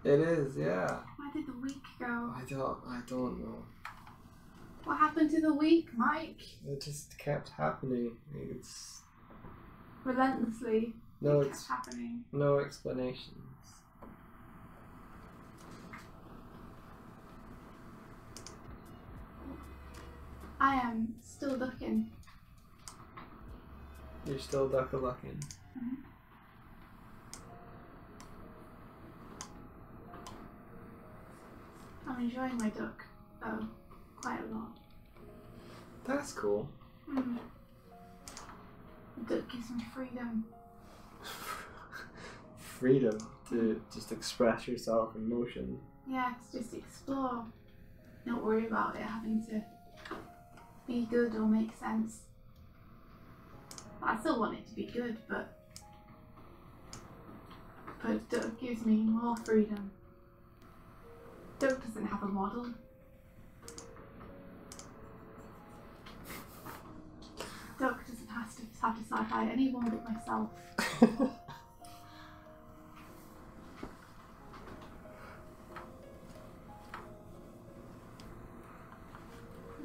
It is, yeah. Where did the week go? I don't know. What happened to the week, Mike? It just kept happening. It's Relentlessly. no, It it's kept happening. no explanations. I am still looking. You're still duck-a-lucking. Mm-hmm. I'm enjoying my duck, though, quite a lot. That's cool. Mm. The duck gives me freedom. Freedom to just express yourself in motion. Yeah, to just explore. Not worry about it having to be good or make sense. I still want it to be good, but duck gives me more freedom. Duck doesn't have a model. Duck doesn't have to satisfy anyone but myself.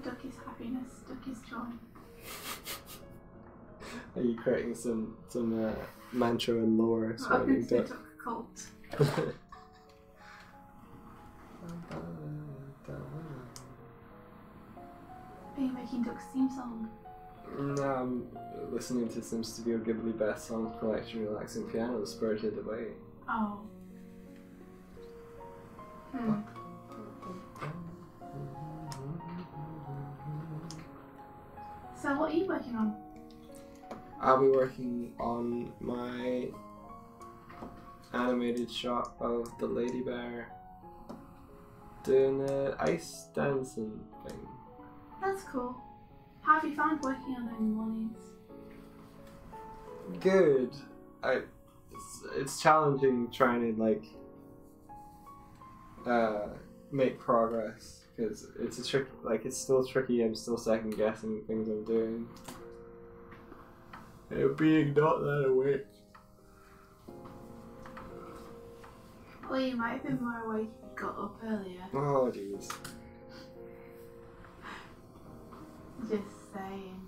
Duck is happiness. Duck is joy. Are you creating some mantra and lore surrounding Welcome to the duck? duck cult. Are you making Duck's theme song? No, I'm listening to some Studio Ghibli best songs collection, relaxing piano, Spirited Away. Oh. Hmm. So what are you working on? I'll be working on my animated shot of the lady bear doing the ice dancing thing. That's cool. How have you found working on Animornings? Good. It's challenging trying to make progress because it's it's still tricky. I'm still second guessing things I'm doing. Being not that awake. Well, you might have been more awake if you got up earlier. Oh jeez. Just saying.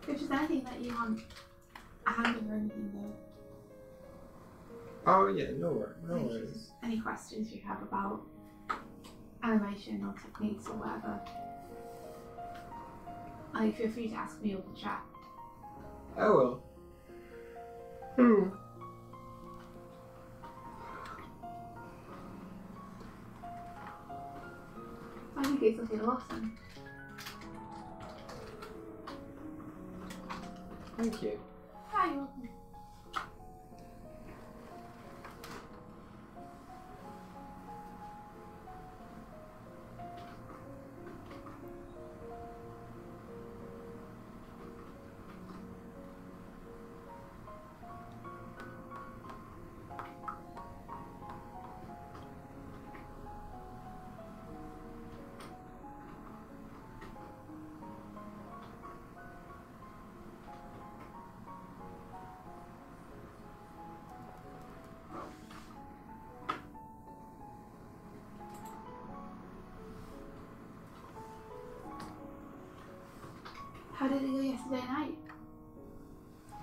If there's anything that you want a hand or anything though. Oh yeah, no worries. Any questions you have about animation or techniques or whatever, feel free to ask me over the chat. I will. Hmm. I think it's looking awesome. Thank you. Hi, you're welcome. How did it go yesterday night?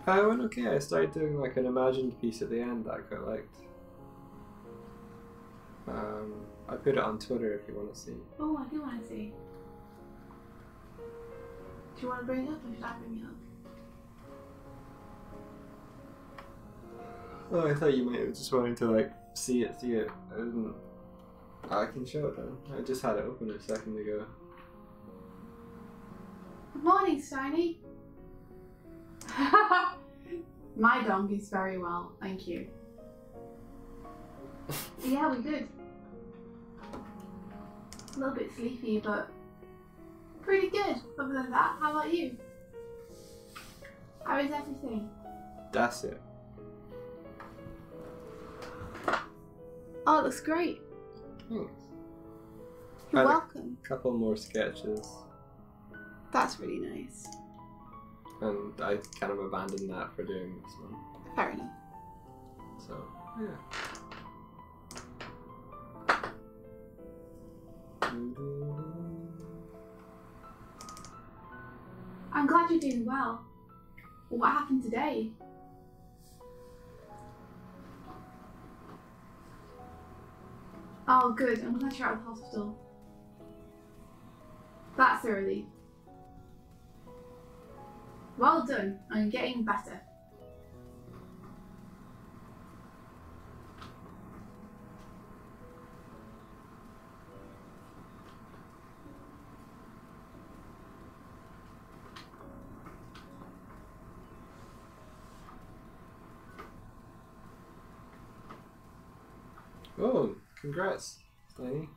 I went okay. I started doing like an imagined piece at the end that I quite liked. I put it on Twitter if you want to see. Oh, I do want to see. Do you want to bring it up or should I bring it up? Oh, I thought you might have just wanted to see it. I can show it then. I just had it open a second ago. Good morning, Steiny. My dog is very well, thank you. Yeah, we're good. A little bit sleepy, but pretty good. Other than that, how about you? How is everything? That's it. Oh, it looks great. Thanks. You're Had welcome. A couple more sketches, That's really nice. and I kind of abandoned that for doing this one. Fair enough. So, yeah. I'm glad you're doing well. What happened today? Oh, good. I'm glad you're out of the hospital. That's a relief. Well done. I'm getting better. Oh, congrats, Tiny.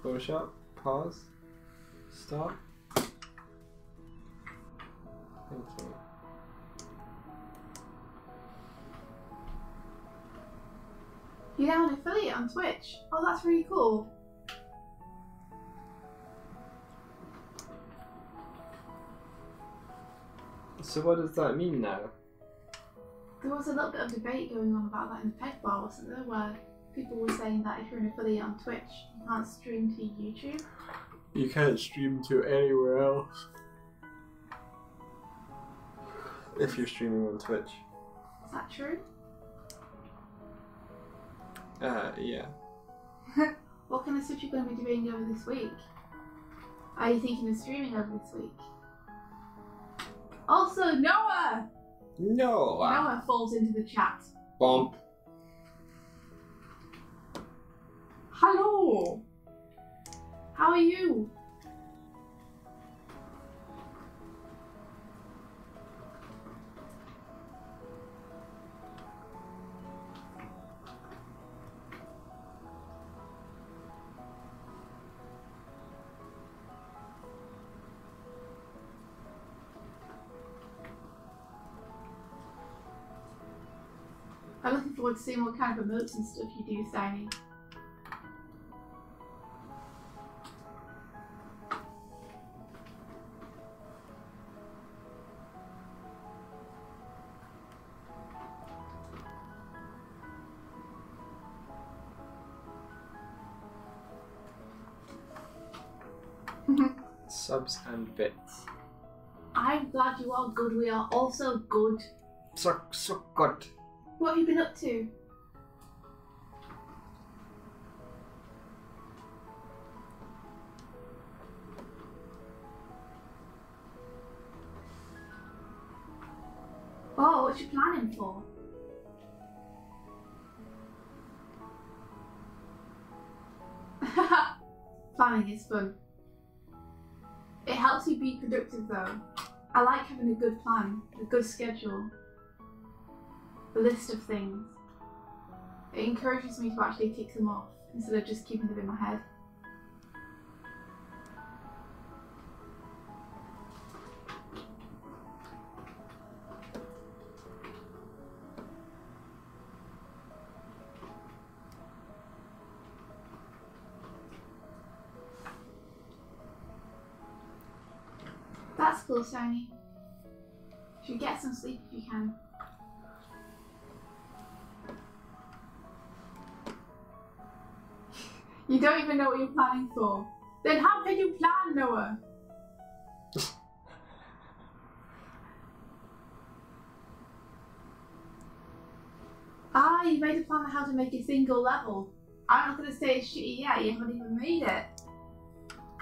Photoshop, pause, stop. Thank you. You're now an affiliate on Twitch. Oh, that's really cool. So what does that mean now? There was a little bit of debate going on about that in the peg bar, wasn't there, where people were saying that if you're an affiliate on Twitch, you can't stream to YouTube. You can't stream to anywhere else if you're streaming on Twitch. Is that true? Yeah. What kind of stuff are you going to be doing over this week? Are you thinking of streaming over this week? Also, Noah! No! Noah falls into the chat. Bump. Hello! How are you? I'm looking forward to seeing what kind of emotes and stuff you do, Steiny. Subs and bits. I'm glad you are good. We are also good. So good. What have you been up to? Oh, what you planning for? Planning is fun. It helps you be productive though. I like having a good plan, a good schedule, a list of things. It encourages me to actually tick them off instead of just keeping them in my head. That's cool, Sony. You should get some sleep if you can. You don't even know what you're planning for. Then how can you plan, Noah? You made a plan on how to make a single level. I'm not going to say it's shitty yet, you haven't even made it.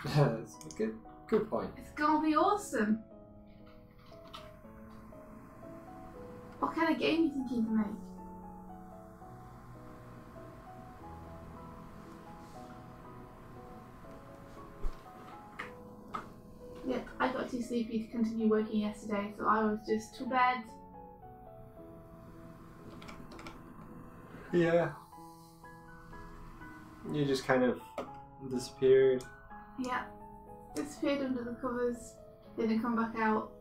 That's a good point. It's going to be awesome. What kind of game are you thinking to make? Yep, I got too sleepy to continue working yesterday, so I was just to bed. Yeah. You just kind of disappeared. Yeah. Disappeared under the covers, didn't come back out.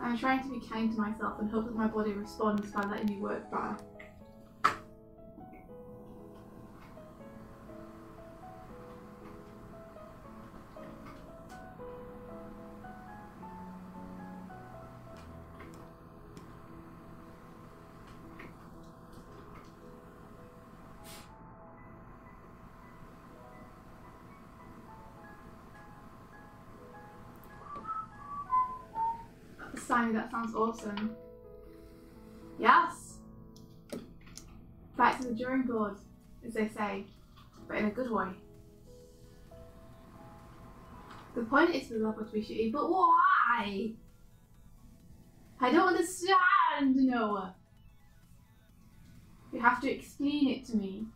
I'm trying to be kind to myself and hope that my body responds by letting me work better. Simon, that sounds awesome. Yes! Back to the drawing board, as they say, but in a good way. The point is for the level to be shitty, but why? I don't understand, Noah. You have to explain it to me.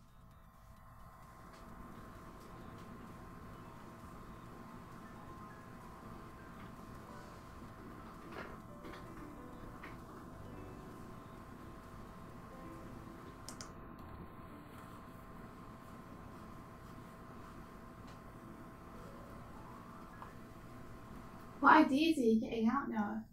What ideas are you getting out, Noah?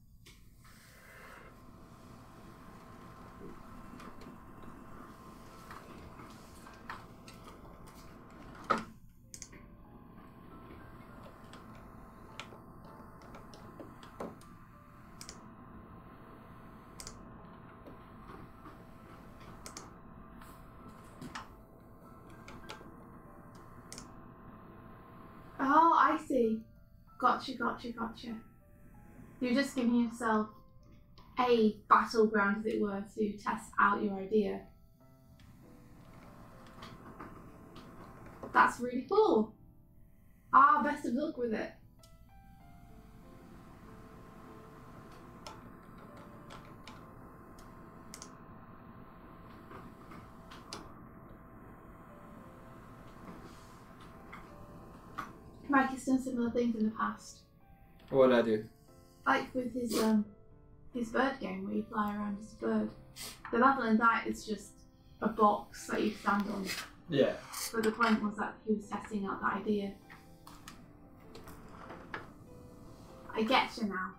Oh, I see. Gotcha. You're just giving yourself a battleground, as it were, to test out your idea. That's really cool. Best of luck with it. Mike has done similar things in the past. What did I do? Like with his bird game where you fly around as a bird. The level in that is just a box that you stand on. Yeah. But the point was that he was testing out the idea. I get you now.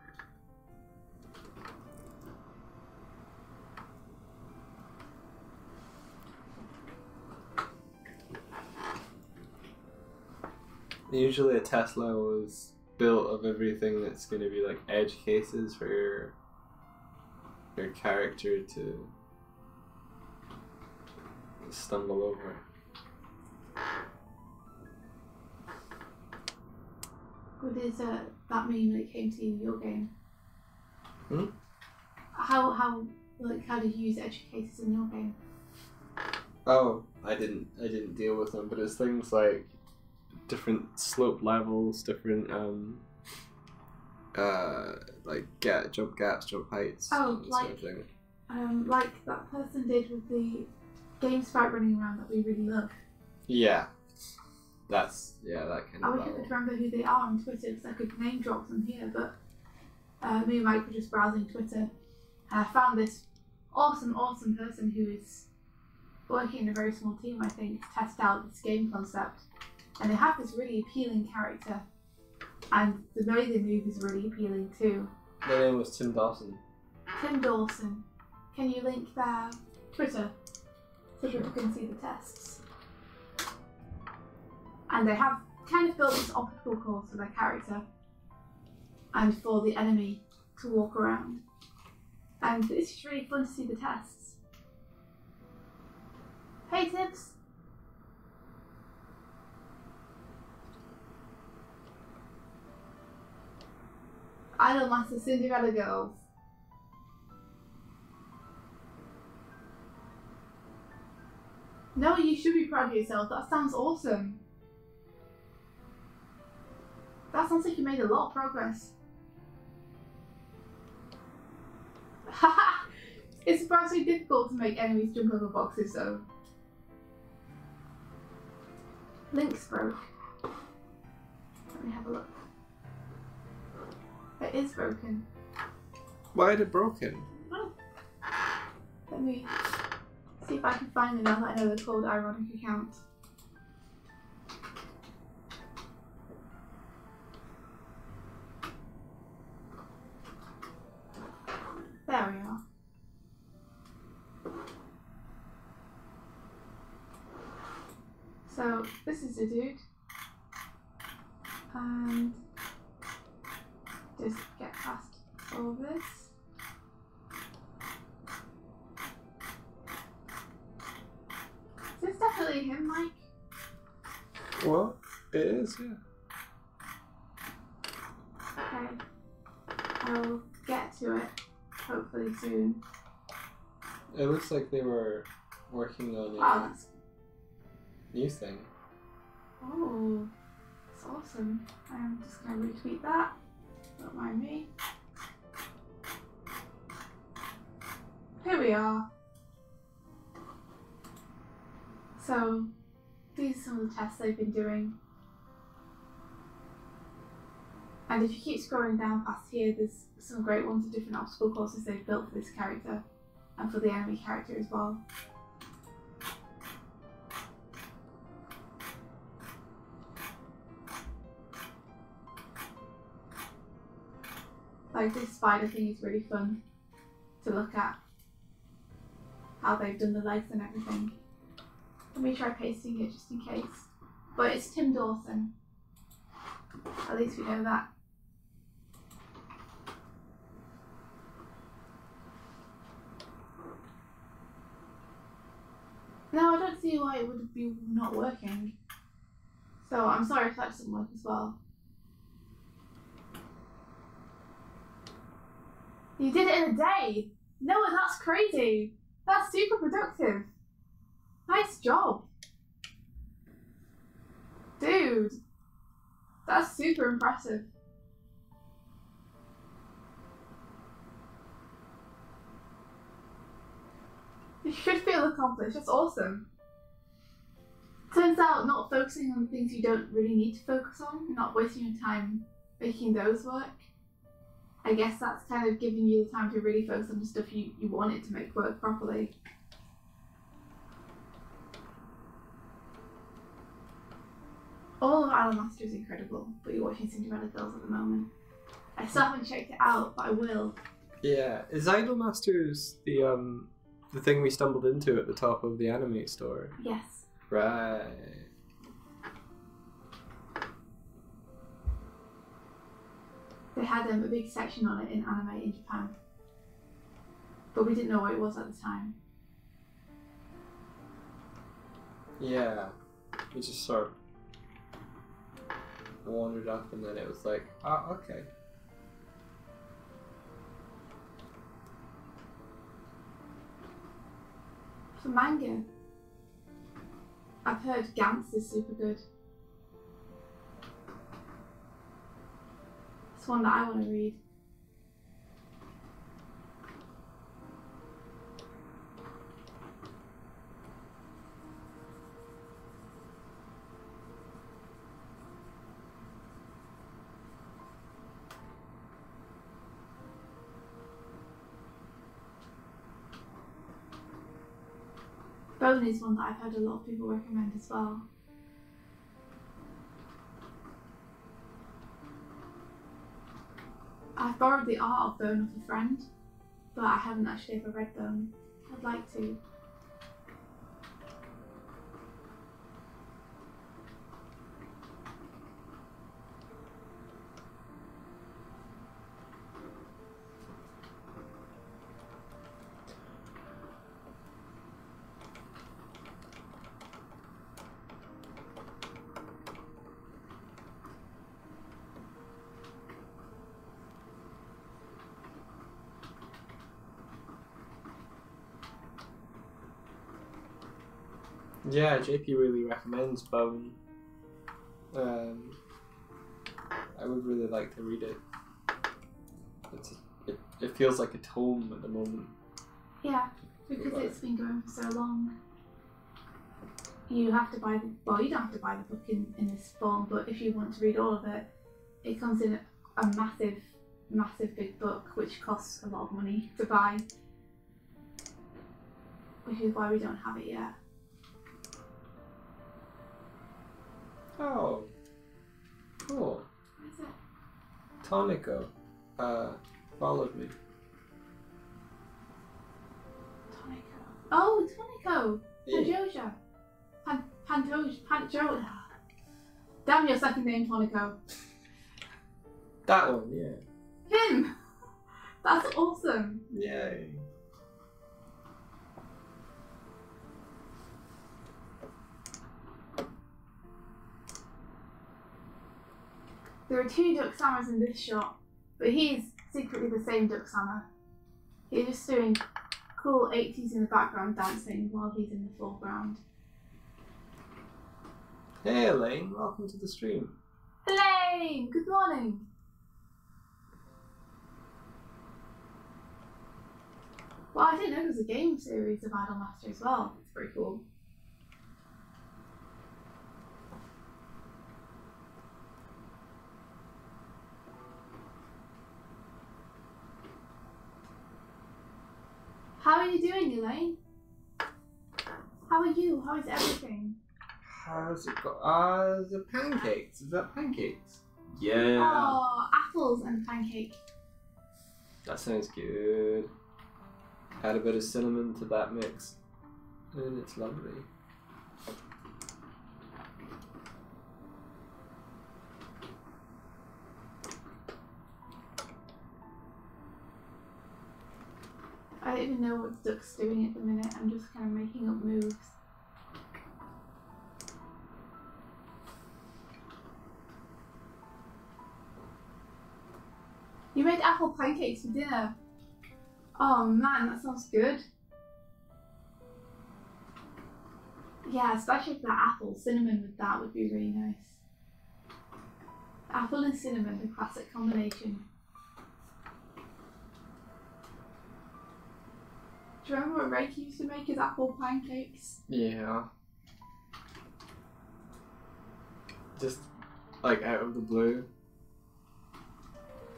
Usually a test level is built of everything that's going to be like edge cases for your character to stumble over. What does that mean when it came to your game? Hmm? How did you use edge cases in your game? Oh, I didn't deal with them, but it's things like different slope levels, different like jump gaps, jump heights. Oh, that like sort of thing. Like that person did with the game sprite running around that we really love. Yeah, that kind I of wish I level. could remember who they are on Twitter because I could name drop them here, but me and Mike were just browsing Twitter and I found this awesome person who is working in a very small team, I think, to test out this game concept. And they have this really appealing character, and the way they move is really appealing too. Their name was Tim Dawson. Tim Dawson. Can you link their Twitter so people can see the tests? And they have kind of built this obstacle course for their character and for the enemy to walk around. And it's just really fun to see the tests. Hey Tibbs! Idolmaster Cinderella Girls. No, you should be proud of yourself. That sounds awesome. That sounds like you made a lot of progress. Haha! It's surprisingly difficult to make enemies jump over boxes though. Link's broke. Let me have a look. It is broken. Why is it broken? Oh. Let me see if I can find them now that I know they're called ironic accounts. There we are. So this is a dude, and just get past all this. Is this definitely him, Mike? Well, it is, yeah. Okay, I'll get to it hopefully soon. It looks like they were working on Wow, a that's new thing. oh, that's awesome. I'm just gonna retweet that. Don't mind me. Here we are. So, these are some of the tests they've been doing. And if you keep scrolling down past here, there's some great ones of different obstacle courses they've built for this character and for the enemy character as well. Like this spider thing is really fun to look at, how they've done the legs and everything. Let me try pasting it just in case. But it's Tim Dawson. At least we know that. No, I don't see why it would be not working. So I'm sorry if that doesn't work as well. You did it in a day! Noah, that's crazy! That's super productive! Nice job! Dude! That's super impressive. You should feel accomplished, that's awesome. Turns out not focusing on things you don't really need to focus on, not wasting your time making those work, I guess that's kind of giving you the time to really focus on the stuff you want it to make work properly. All of Animaster is incredible, but you're watching Cinderella Girls at the moment. I still haven't checked it out, but I will. Yeah, is Idol Masters the thing we stumbled into at the top of the anime store? Yes. Right. They had a big section on it in anime in Japan, but we didn't know what it was at the time. Yeah, we just sort of wandered up and then it was like, oh, okay. For manga, I've heard Gantz is super good. It's one that I want to read. Bone is one that I've heard a lot of people recommend as well. I've borrowed the art of Bone off a friend, but I haven't actually ever read Bone. I'd like to. Yeah, JP really recommends Bone. I would really like to read it. It feels like a tome at the moment. Yeah, because it's been going for so long. You have to buy well, you don't have to buy the book in this form, but if you want to read all of it, it comes in a massive big book, which costs a lot of money to buy. which is why we don't have it yet. Oh, cool. What is it? Tonico followed me. Tonico. Oh, Tonico! Yeah. Pantoja. Pantoja. Damn your second name, Tonico. That one, yeah. Him! That's awesome. Yay. There are two Duck Sammers in this shot, but he's secretly the same Duck Sammer. He's just doing cool 80s in the background dancing while he's in the foreground. Hey Elaine, welcome to the stream. Elaine! Good morning! Well, I didn't know there was a game series of Idolmaster as well. It's pretty cool. How are you doing, Elaine? How are you? How is everything? How's it go? The pancakes. Is that pancakes? Yeah. Oh, apples and pancake. That sounds good. Add a bit of cinnamon to that mix, and it's lovely. I don't even know what Duck's doing at the minute. I'm just kind of making up moves. You made apple pancakes for dinner. Oh man, that sounds good. Yeah, especially for that apple. Cinnamon with that would be really nice. Apple and cinnamon, the classic combination. Do you remember what Reiki used to make his apple pancakes? Yeah. Just like out of the blue,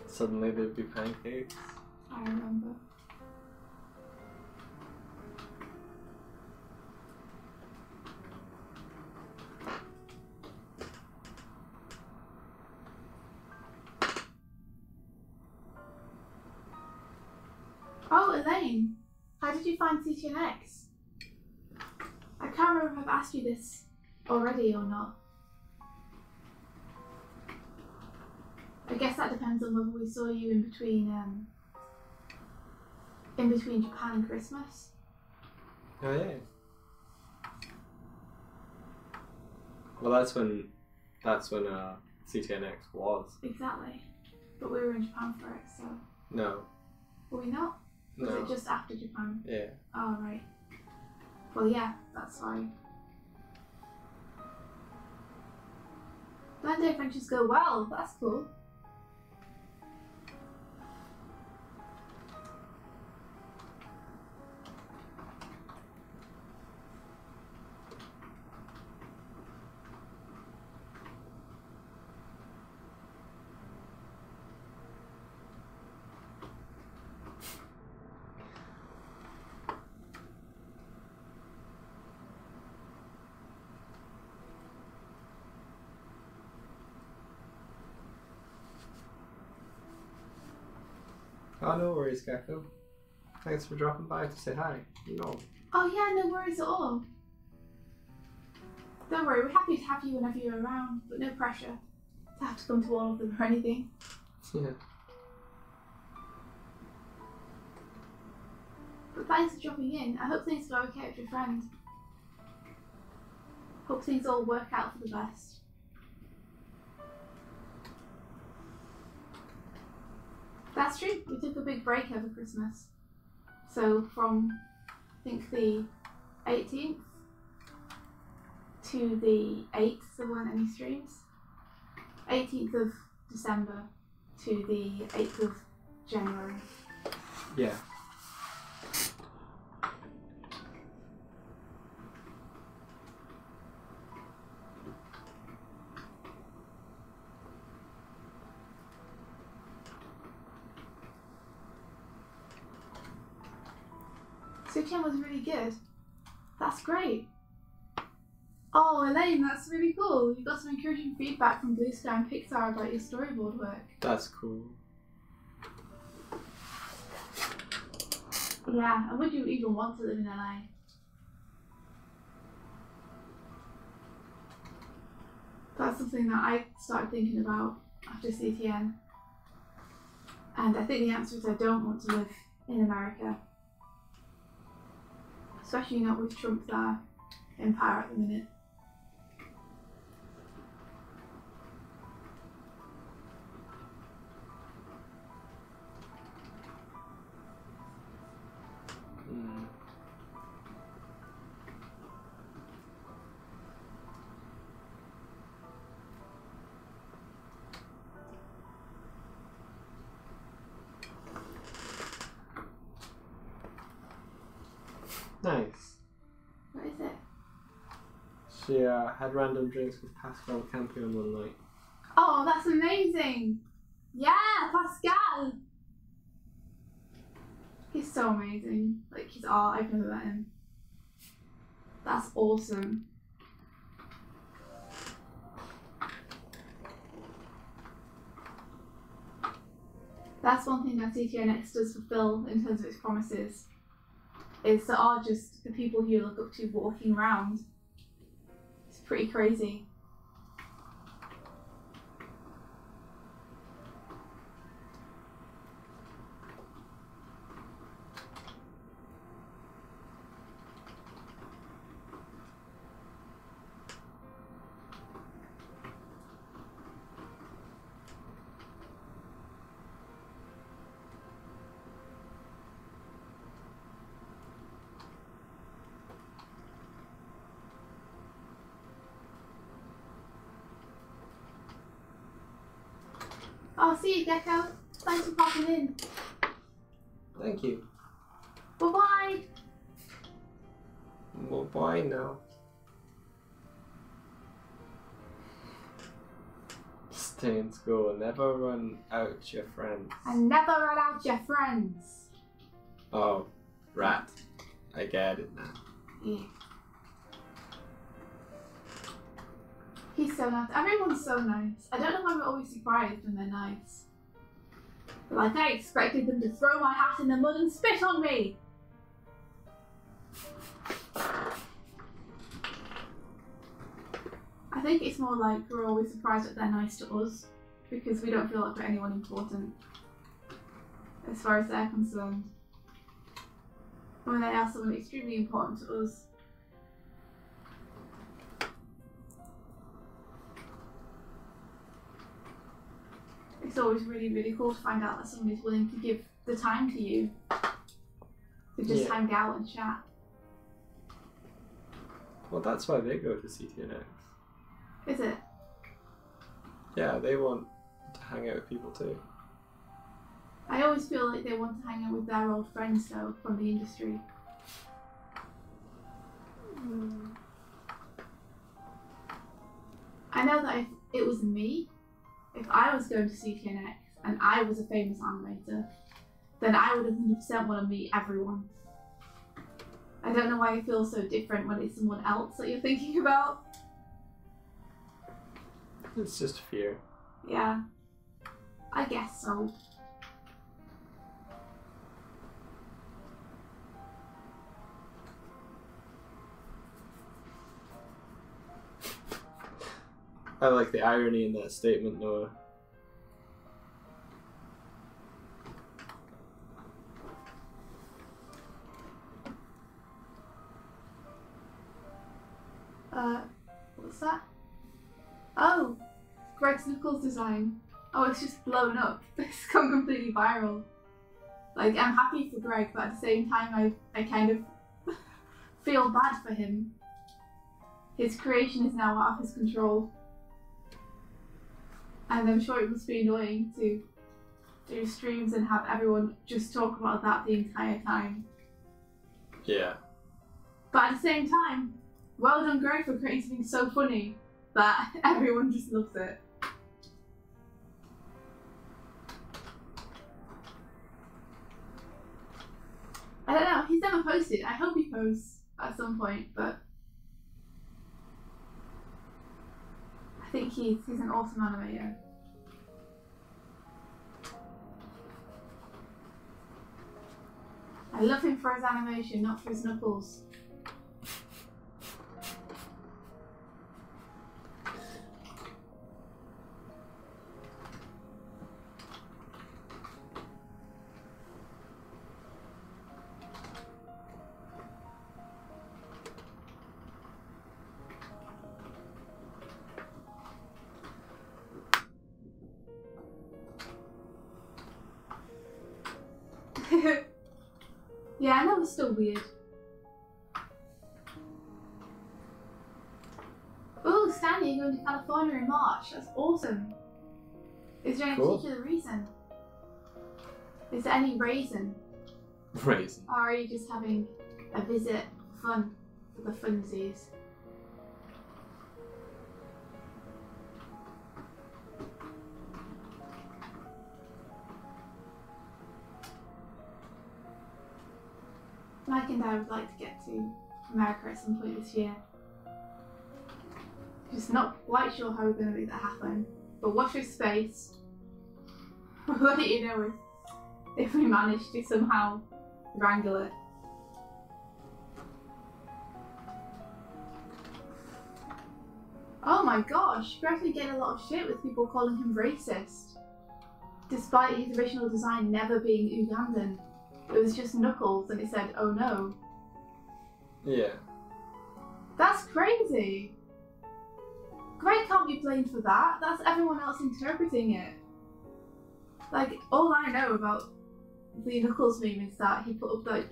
suddenly there'd be pancakes. I remember. Oh, Elaine, how did you find CTNX? I can't remember if I've asked you this already or not. I guess that depends on whether we saw you in between Japan and Christmas. Oh yeah. Well, that's when CTNX was. Exactly. But we were in Japan for it, so. No. Were we not? Was No. it just after Japan? Yeah. Oh, right. Well, yeah, that's fine. Blend adventures go well. That's cool. Oh, no worries, Gecko. Thanks for dropping by to say hi. No. Oh yeah, no worries at all. Don't worry, we're happy to have you whenever you're around, but no pressure to have to come to all of them or anything. Yeah. But thanks for dropping in. I hope things go okay with your friend. Hope things all work out for the best. That's true. We took a big break over Christmas. So from, I think, the 18th to the 8th, there weren't any streams. 18th of December to the 8th of January. Yeah. Suchan was really good. That's great. Oh, Elaine, that's really cool. You got some encouraging feedback from Blue Sky and Pixar about your storyboard work. That's cool. Yeah, and would you even want to live in LA? That's something that I started thinking about after CTN. And I think the answer is I don't want to live in America. Especially not with Trump there in power at the minute. Nice. What is it? She had random drinks with Pascal Campion one night. Oh, that's amazing! Yeah, Pascal! He's so amazing. Like, he's all I've never met him. That's awesome. That's one thing that CTNX does fulfill in terms of its promises. Is there are just the people who you look up to walking around. It's pretty crazy. Oh, see you, Gecko. Thanks for popping in. Thank you. Bye-bye. Well, bye now. Stay in school. Never run out your friends. And never run out your friends. Oh, rat. I get it now. Yeah. He's so nice. Everyone's so nice. I don't know why I'm always surprised when they're nice. But like, I expected them to throw my hat in the mud and spit on me. I think it's more like we're always surprised that they're nice to us because we don't feel like we're anyone important as far as they're concerned. When they are someone extremely important to us. It's always really, really cool to find out that somebody's willing to give the time to you to just hang out and chat. Well, that's why they go to CTNX. Is it? Yeah, they want to hang out with people too. I always feel like they want to hang out with their old friends though from the industry. I know that if it was me, if I was going to CTNX and I was a famous animator, then I would 100% want to meet everyone. I don't know why it feels so different when it's someone else that you're thinking about. It's just fear. Yeah, I guess so. I like the irony in that statement, Noah. What's that? Oh, Greg's Knuckles design. Oh, it's just blown up. It's gone completely viral. Like, I'm happy for Greg, but at the same time, I kind of feel bad for him. His creation is now out of his control. And I'm sure it must be annoying to do streams and have everyone just talk about that the entire time. Yeah. But at the same time, well done Greg for creating something so funny that everyone just loves it. I don't know, he's never posted. I hope he posts. at some point, but I think he's an awesome animator. I love him for his animation, not for his knuckles. Yeah, I know it's still weird. Oh, Stanley, you're going to California in March. That's awesome. Is there any particular reason? Is there any reason? Reason. Or are you just having a visit for fun, for the funsies? Mike and I would like to get to America at some point this year. Just not quite sure how we're going to make that happen. But watch this space. We'll let you know if we manage to somehow wrangle it. Oh my gosh, we're actually getting a lot of shit with people calling him racist. Despite his original design never being Ugandan. It was just knuckles and it said, oh no. Yeah. That's crazy. Greg can't be blamed for that. That's everyone else interpreting it. Like, all I know about the Knuckles meme is that he put up like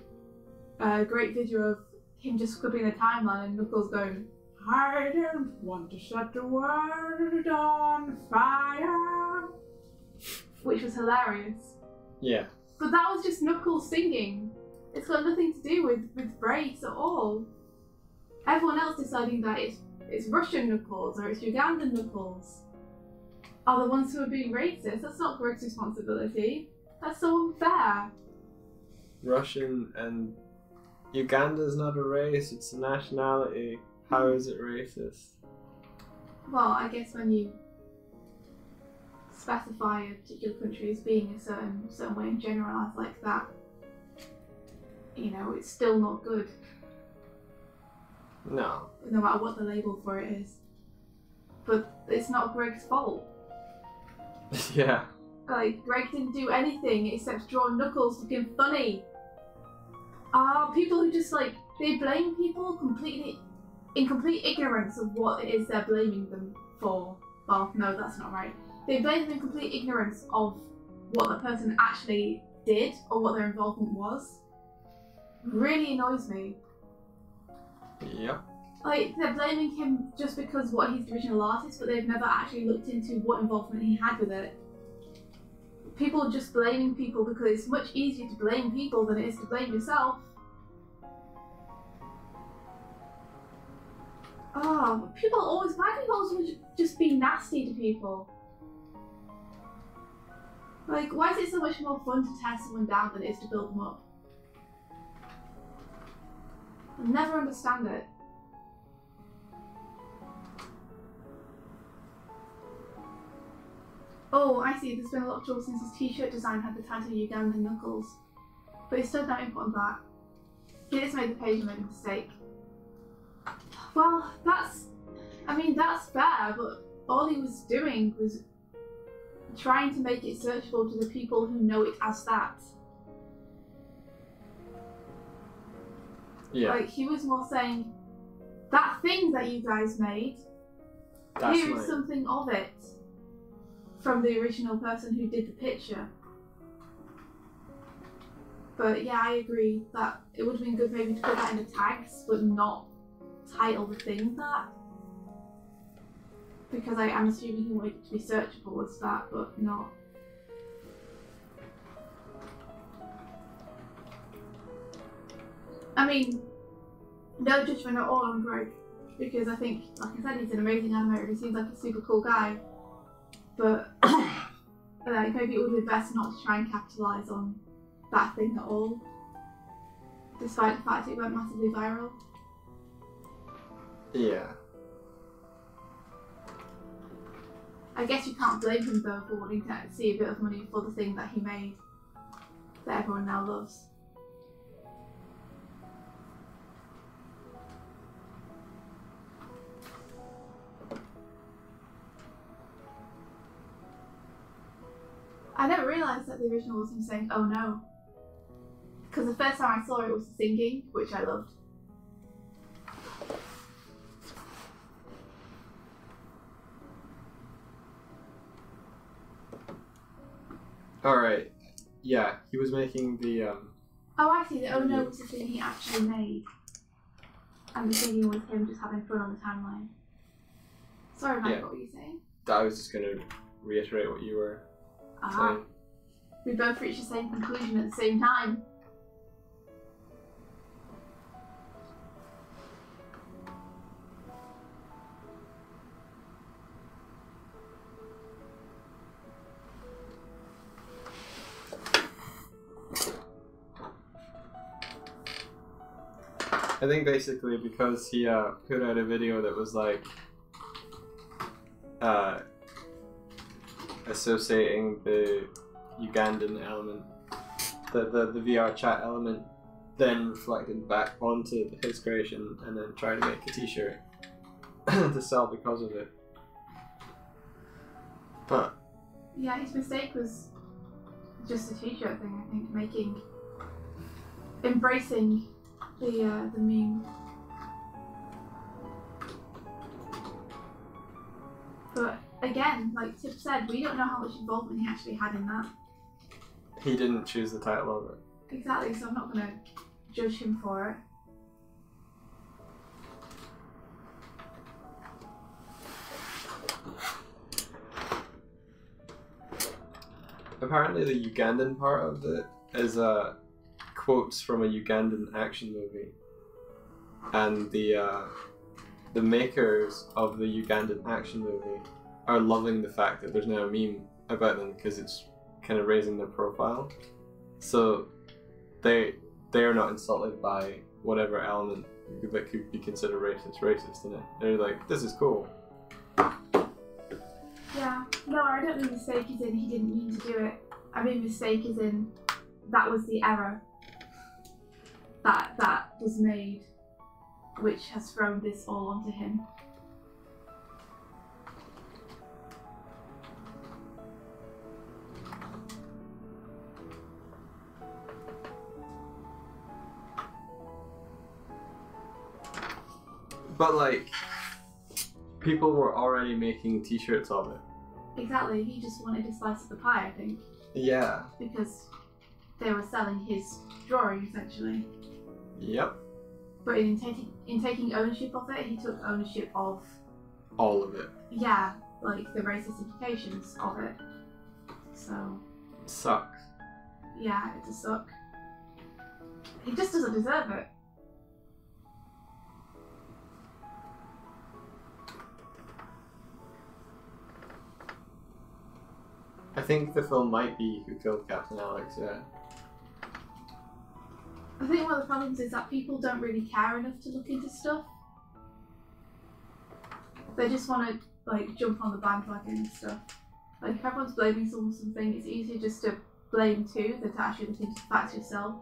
a great video of him just scribbling a timeline and Knuckles going, I don't want to set the world on fire. Which was hilarious. Yeah. But that was just Knuckles singing. It's got nothing to do with race at all. Everyone else deciding that it's Russian Knuckles or it's Ugandan Knuckles are the ones who are being racist. That's not Greg's responsibility. That's so unfair. Russian and Uganda's not a race, it's a nationality. How is it racist? Well, I guess when you specify a particular country as being a certain way and generalise like that, you know, it's still not good. No. No matter what the label for it is. But it's not Greg's fault. Yeah. Like, Greg didn't do anything except draw Knuckles looking funny. People who just like, they blame people in complete ignorance of what it is they're blaming them for. Well, no, that's not right. They blame them in complete ignorance of what the person actually did or what their involvement was. Really annoys me. Yep. Like, they're blaming him just because what he's the original artist, but they've never actually looked into what involvement he had with it. People are just blaming people because it's much easier to blame people than it is to blame yourself. Oh, people always, why do you always just be nasty to people? Like, why is it so much more fun to tear someone down than it is to build them up? I'll never understand it. Oh, I see, there's been a lot of trouble since his t-shirt design had the title Ugandan Knuckles. But he still don't input on that. He just made the page and made a mistake. Well, that's fair, but all he was doing was trying to make it searchable to the people who know it as that. Yeah. Like, he was more saying, that thing that you guys made, here is something of it from the original person who did the picture. But yeah, I agree that it would have been good maybe to put that in the tags, but not title the thing that. Because I'm assuming he wanted it to be searchable as that, but not. I mean, no judgment at all on Greg, because I think, like I said, he's an amazing animator. He seems like a super cool guy. But like, maybe it would be best not to try and capitalise on that thing at all, despite the fact it went massively viral. Yeah. I guess you can't blame him though for wanting to see a bit of money for the thing that he made that everyone now loves. I never realised that the original was him saying, "Oh no." Because the first time I saw it was singing, which I loved. Alright. Yeah, he was making the, Oh, I see. The "Oh no" was the thing he actually made. And the singing was him just having fun on the timeline. Sorry, Mike, what were you saying? I was just going to reiterate what you were saying. We both reached the same conclusion at the same time. I think basically because he put out a video that was like associating the Ugandan element, the VR chat element, then reflected back onto his creation and then tried to make a t-shirt to sell because of it. But yeah, his mistake was just a t-shirt thing, I think, embracing the meme. But again, like Tip said, we don't know how much involvement he actually had in that. he didn't choose the title of it. Exactly, so I'm not going to judge him for it. Apparently the Ugandan part of it is quotes from a Ugandan action movie. And the makers of the Ugandan action movie are loving the fact that there's now a meme about them because it's kind of raising their profile. So they are not insulted by whatever element that could be considered racist in it. They're like, this is cool. Yeah, no, I don't mean mistake as in he didn't mean to do it. I mean mistake as in that was the error that was made, which has thrown this all onto him. But like, people were already making t-shirts of it. Exactly, he just wanted a slice of the pie, I think. Yeah. Because they were selling his drawing, essentially. Yep. But in taking ownership of it, he took ownership of... all of it. Yeah, like the racist implications of it. So... Sucks. Yeah, it does suck. He just doesn't deserve it. I think the film might be Who Killed Captain Alex, yeah. I think one of the problems is that people don't really care enough to look into stuff. They just want to like jump on the bandwagon and stuff. Like if everyone's blaming someone for something, it's easier just to blame two than to actually look into the facts yourself.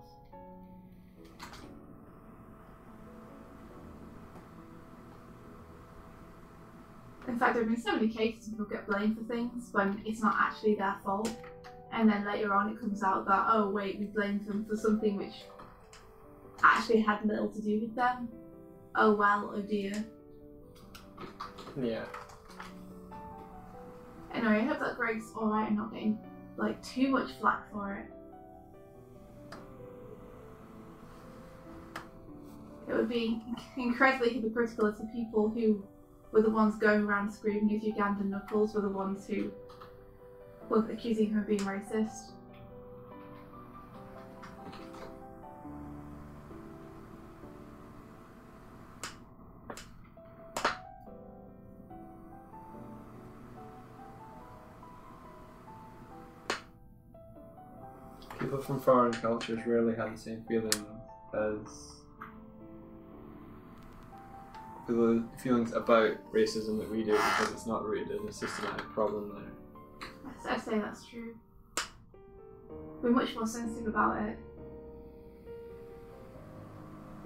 In fact, there have been so many cases people get blamed for things when it's not actually their fault. And then later on it comes out that, oh wait, we blamed them for something which actually had little to do with them. Oh well, oh dear. Yeah. Anyway, I hope that Greg's alright and not getting like too much flack for it. It would be incredibly hypocritical if the people who were the ones going around screaming his Ugandan knuckles were the ones who were accusing him of being racist. People from foreign cultures rarely have the same feeling as feelings about racism that we do because it's not rooted in a systematic problem there. I say that's true. We're much more sensitive about it.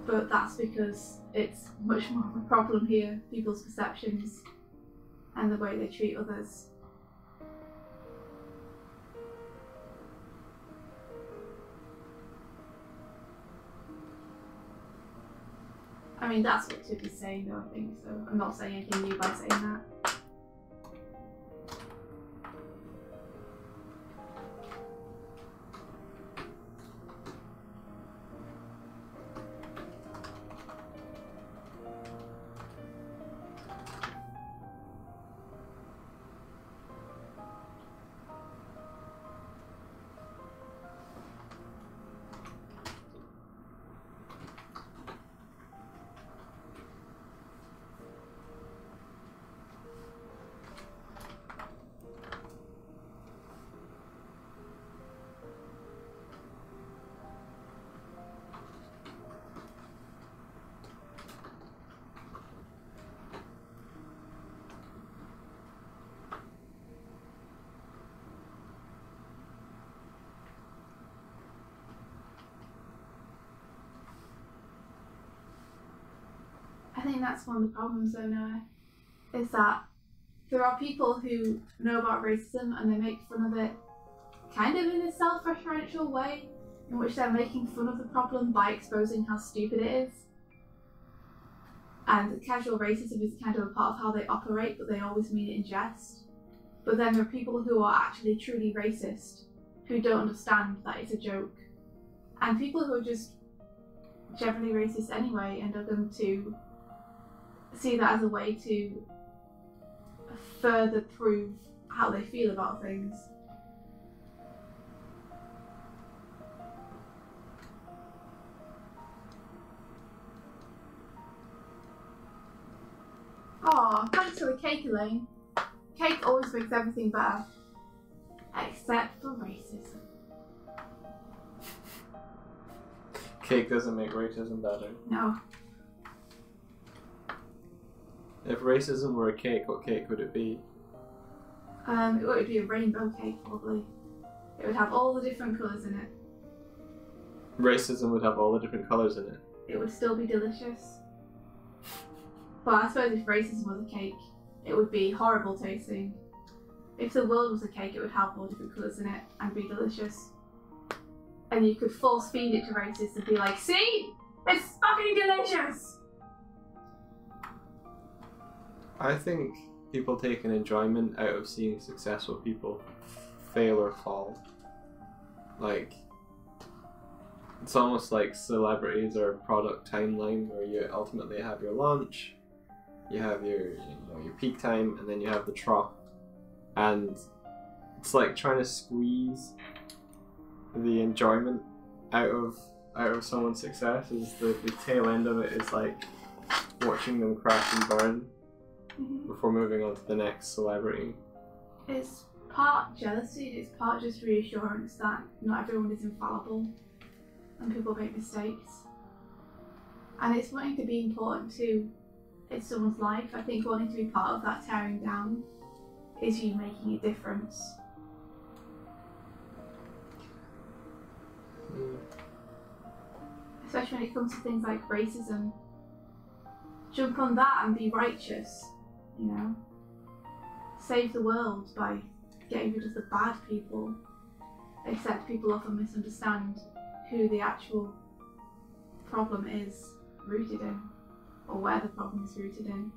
But that's because it's much more of a problem here, people's perceptions and the way they treat others. I mean, that's what Tip is saying though, I think, so I'm not saying anything new by saying that. I think that's one of the problems though, Noah, is that there are people who know about racism and they make fun of it kind of in a self-referential way, in which they're making fun of the problem by exposing how stupid it is. And casual racism is kind of a part of how they operate, but they always mean it in jest. But then there are people who are actually truly racist, who don't understand that it's a joke. And people who are just generally racist anyway and are going to see that as a way to further prove how they feel about things. Aw, thanks for the cake, Elaine. Cake always makes everything better. Except for racism. Cake doesn't make racism better. No. If racism were a cake, what cake would it be? It would be a rainbow cake, probably. It would have all the different colours in it. Racism would have all the different colours in it. It would still be delicious. But I suppose if racism was a cake, it would be horrible tasting. If the world was a cake, it would have all different colours in it and be delicious. And you could force feed it to racists and be like, see? It's fucking delicious! I think people take an enjoyment out of seeing successful people fail or fall. Like, it's almost like celebrities or a product timeline where you ultimately have your launch, you have your your peak time, and then you have the trough. And it's like trying to squeeze the enjoyment out of someone's success. Is the tail end of it is like watching them crash and burn before moving on to the next celebrity. It's part jealousy, it's part just reassurance that not everyone is infallible and people make mistakes. And it's wanting to be important too in someone's life. I think wanting to be part of that tearing down is you making a difference. Especially when it comes to things like racism. Jump on that and be righteous, you know? Save the world by getting rid of the bad people. Except people often misunderstand who the actual problem is rooted in, or where the problem is rooted in.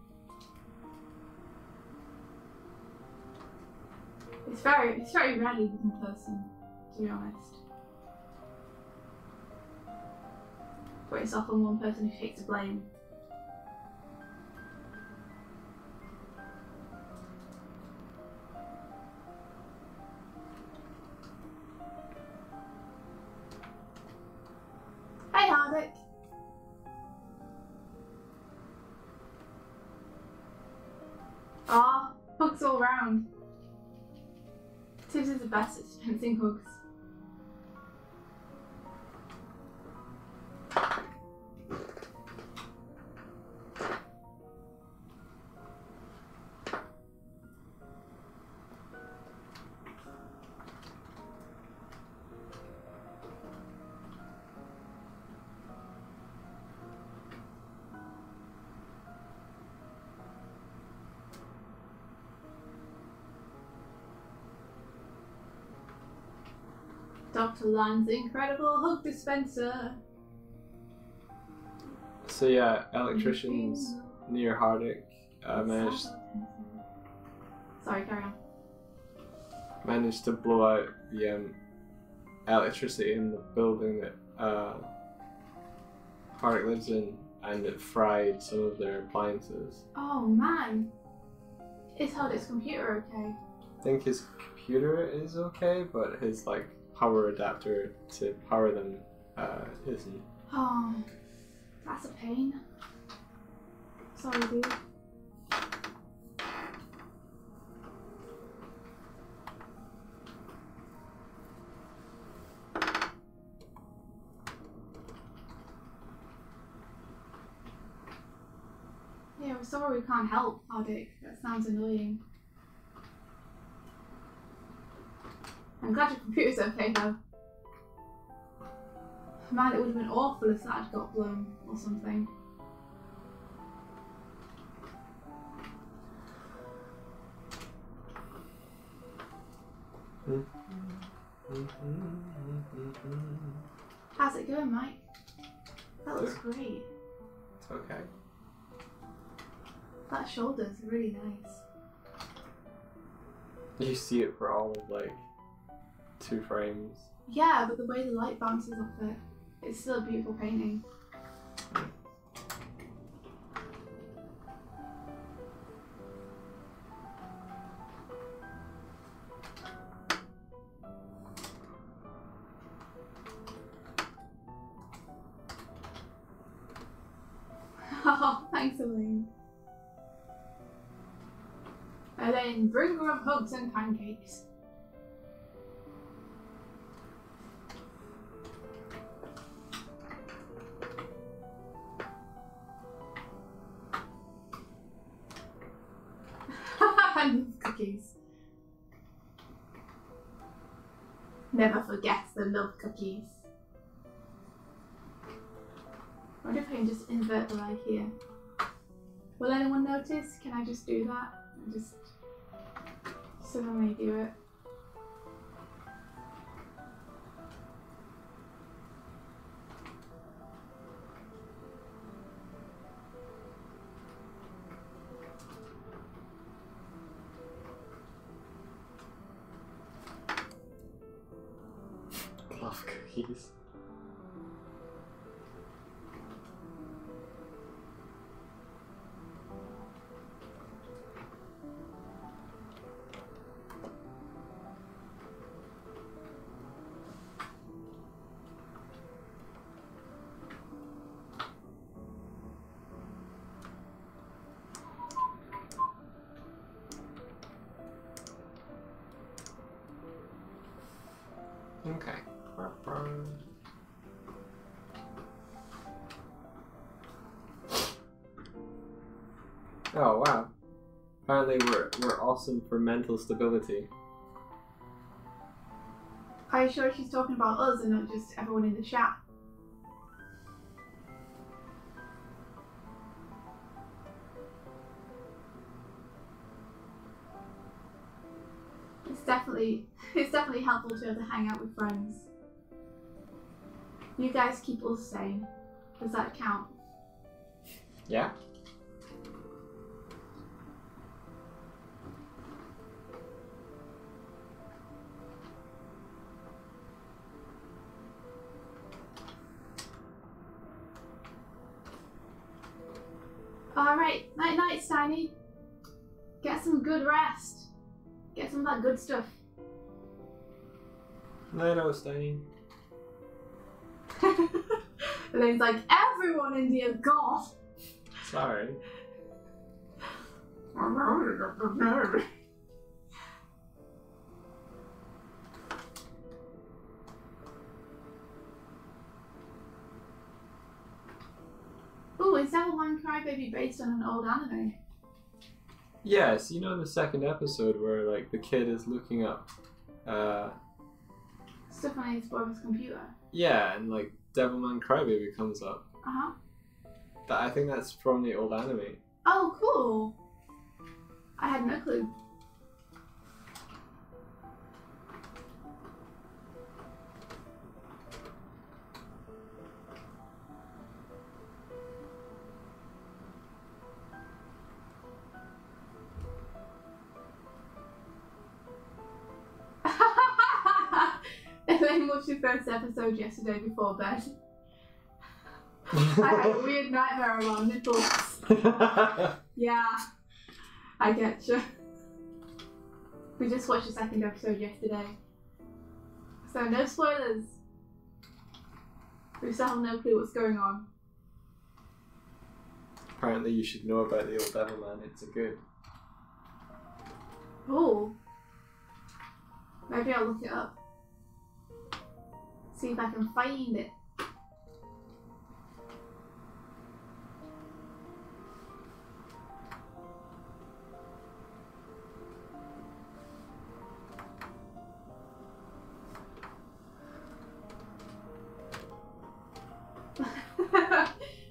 It's very rarely one person, to be honest. But it's often one person who takes the blame. Hey, Hardick! Aw, hugs all round. Tibbs is the best at dispensing hugs. Dr. Land's incredible hug dispenser. So yeah, electricians near Hardick Sorry, carry on. managed to blow out the electricity in the building that Hardick lives in, and it fried some of their appliances. Oh man. Is Hardick's computer okay? I think his computer is okay, but his like power adapter to power them isn't. Oh, that's a pain. Sorry, dude. Yeah, we're sorry we can't help, Hardick. That sounds annoying. I'm glad your computer's okay though. Man, it would have been awful if that had got blown or something. How's it going, Mike? That looks great. It's okay. That shoulder's really nice. You see it for all of like 2 frames. Yeah, but the way the light bounces off it, it's still a beautiful painting. Oh, thanks, Elaine. Elaine, bring her up hugs and pancakes. And cookies. Never forget the love cookies. I wonder if I can just invert the light here. Will anyone notice? Can I just do that? And just suddenly do it. Love cookies. Okay. Oh wow. Apparently we're awesome for mental stability. Are you sure she's talking about us and not just everyone in the chat? It's definitely helpful to be able to hang out with friends. You guys keep us sane. Does that count? Yeah? Alright, night night, Steiny. Get some good rest. Get some of that good stuff. No, Steiny. Elaine's like, everyone in here, God! Sorry. Ooh, is Devilman Crybaby based on an old anime? Yes, you know the second episode where like the kid is looking up Stuff on his brother's computer. yeah, and like Devilman Crybaby comes up. Uh-huh. I think that's from the old anime. Oh, cool. I had no clue. your first episode yesterday before bed. I had a weird nightmare around nipples. Yeah, I get you. We just watched the second episode yesterday. So no spoilers. We still have no clue what's going on. Apparently you should know about the old devil man, it's a good. Oh. Maybe I'll look it up. See if I can find it.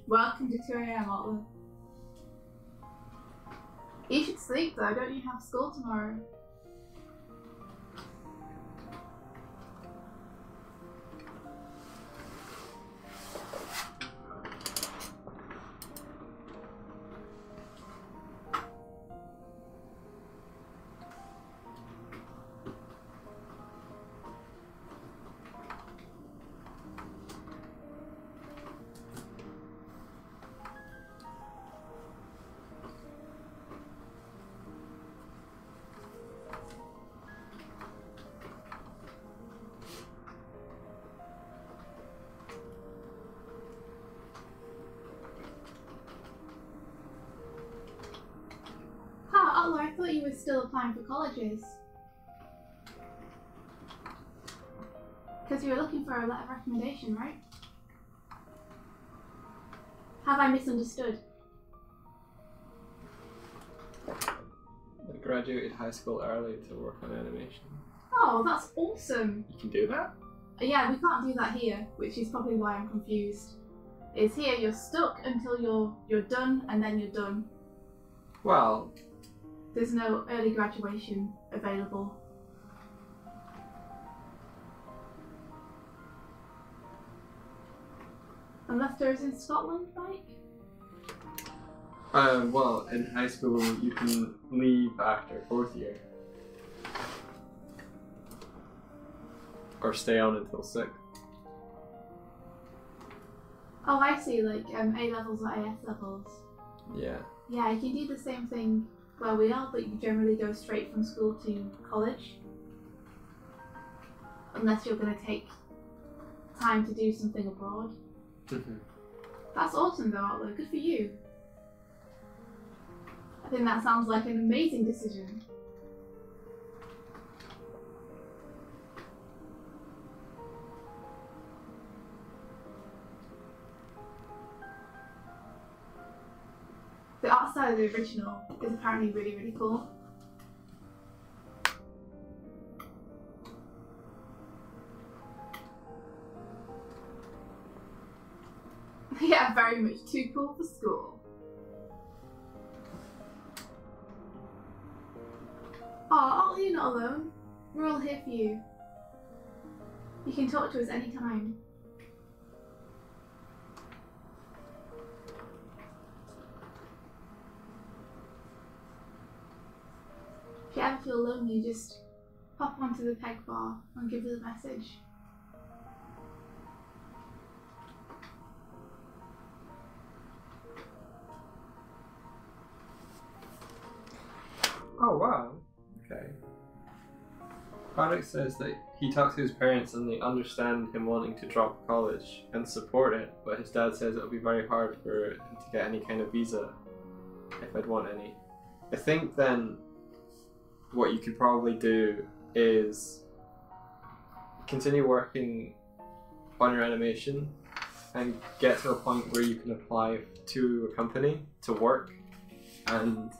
Welcome to 2 AM, Otler. You should sleep though, don't you have school tomorrow? I thought you were still applying for colleges. Because you were looking for a letter of recommendation, right? Have I misunderstood? I graduated high school early to work on animation. Oh, that's awesome. You can do that? Yeah, we can't do that here, which is probably why I'm confused. Is here you're stuck until you're done, and then you're done. Well, there's no early graduation available. Unless there is in Scotland, Mike? Well, in high school you can leave after 4th year. Or stay on until 6th. Oh, I see, like A levels or AS levels. Yeah. Yeah, you can do the same thing where we are, but you generally go straight from school to college. Unless you're going to take time to do something abroad. That's awesome though, Outlook. Good for you. I think that sounds like an amazing decision. The art style of the original is apparently really, really cool. Yeah, very much too cool for school. Oh, you're not alone. We're all here for you. You can talk to us anytime. If you ever feel lonely, just pop onto the peg bar and give us a message. Oh wow. Okay. Product says that he talks to his parents and they understand him wanting to drop college and support it, but his dad says it'll be very hard for him to get any kind of visa, if I'd want any. I think then what you could probably do is continue working on your animation and get to a point where you can apply to a company to work, and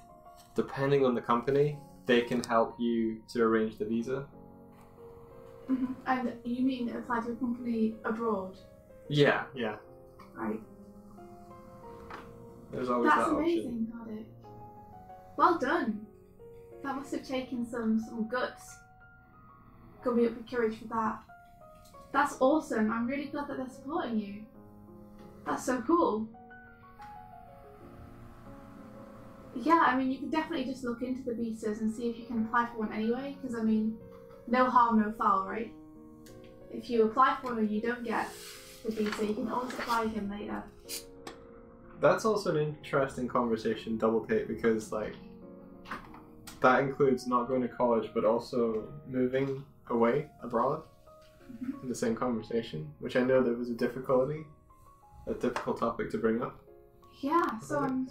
depending on the company, they can help you to arrange the visa. Mm-hmm. And you mean apply to a company abroad? Yeah. Right. There's always that option. That's amazing, Doig. Well done. That must have taken some guts. Got me up with courage for that. That's awesome. I'm really glad that they're supporting you. That's so cool. Yeah, I mean, you could definitely just look into the visas and see if you can apply for one anyway, because I mean, no harm, no foul, right? if you apply for him, you don't get the visa. You can always apply him later. That's also an interesting conversation, double take, because like that includes not going to college, but also moving away abroad in the same conversation, which I know there was a difficult topic to bring up. Yeah, so I'm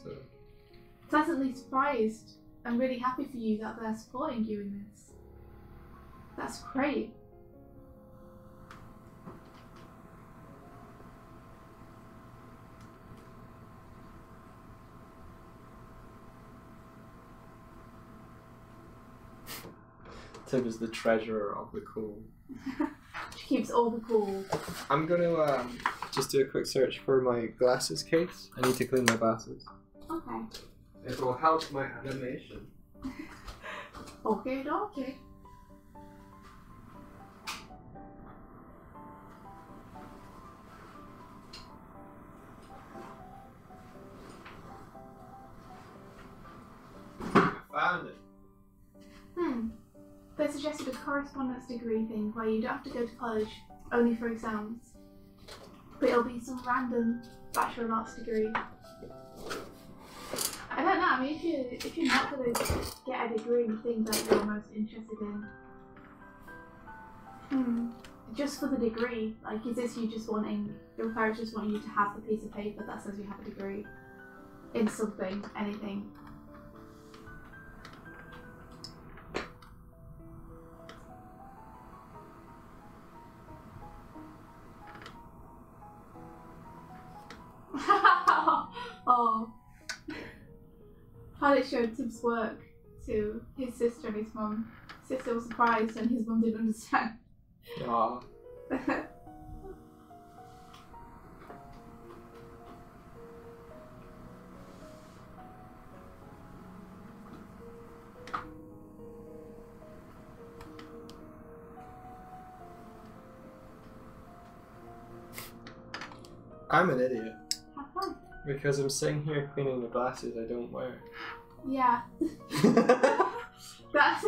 pleasantly surprised. I'm really happy for you that they're supporting you in this. That's great. Tib is the treasurer of the cool. She keeps all the cool. I'm gonna just do a quick search for my glasses case. I need to clean my glasses. Okay. It will help my animation. Okay, okay. I found it. They suggested a correspondence degree thing where you don't have to go to college, only for exams. But it'll be some random Bachelor of Arts degree. I don't know, I mean, if you're not going to get a degree in things that you're most interested in, just for the degree, like, is this you just wanting, your parents just want you to have the piece of paper that says you have a degree in something, anything? Oh. Pilot showed Tib's work to his sister and his mum. His sister was surprised and his mum didn't understand. Aww. I'm an idiot. Have fun. Because I'm sitting here cleaning the glasses I don't wear. Yeah. That's.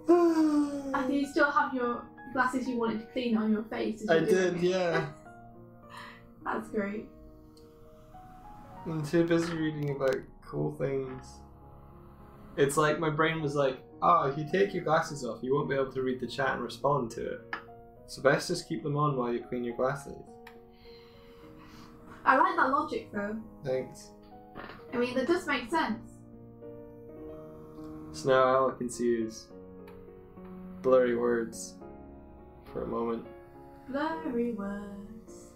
And do you still have your glasses you wanted to clean on your face? I did, yeah. That's great. I'm too busy reading about cool things. It's like my brain was like, oh, if you take your glasses off, you won't be able to read the chat and respond to it. So best just keep them on while you clean your glasses. I like that logic though. Thanks. I mean, that does make sense. So now all I can see is blurry words for a moment. Blurry words.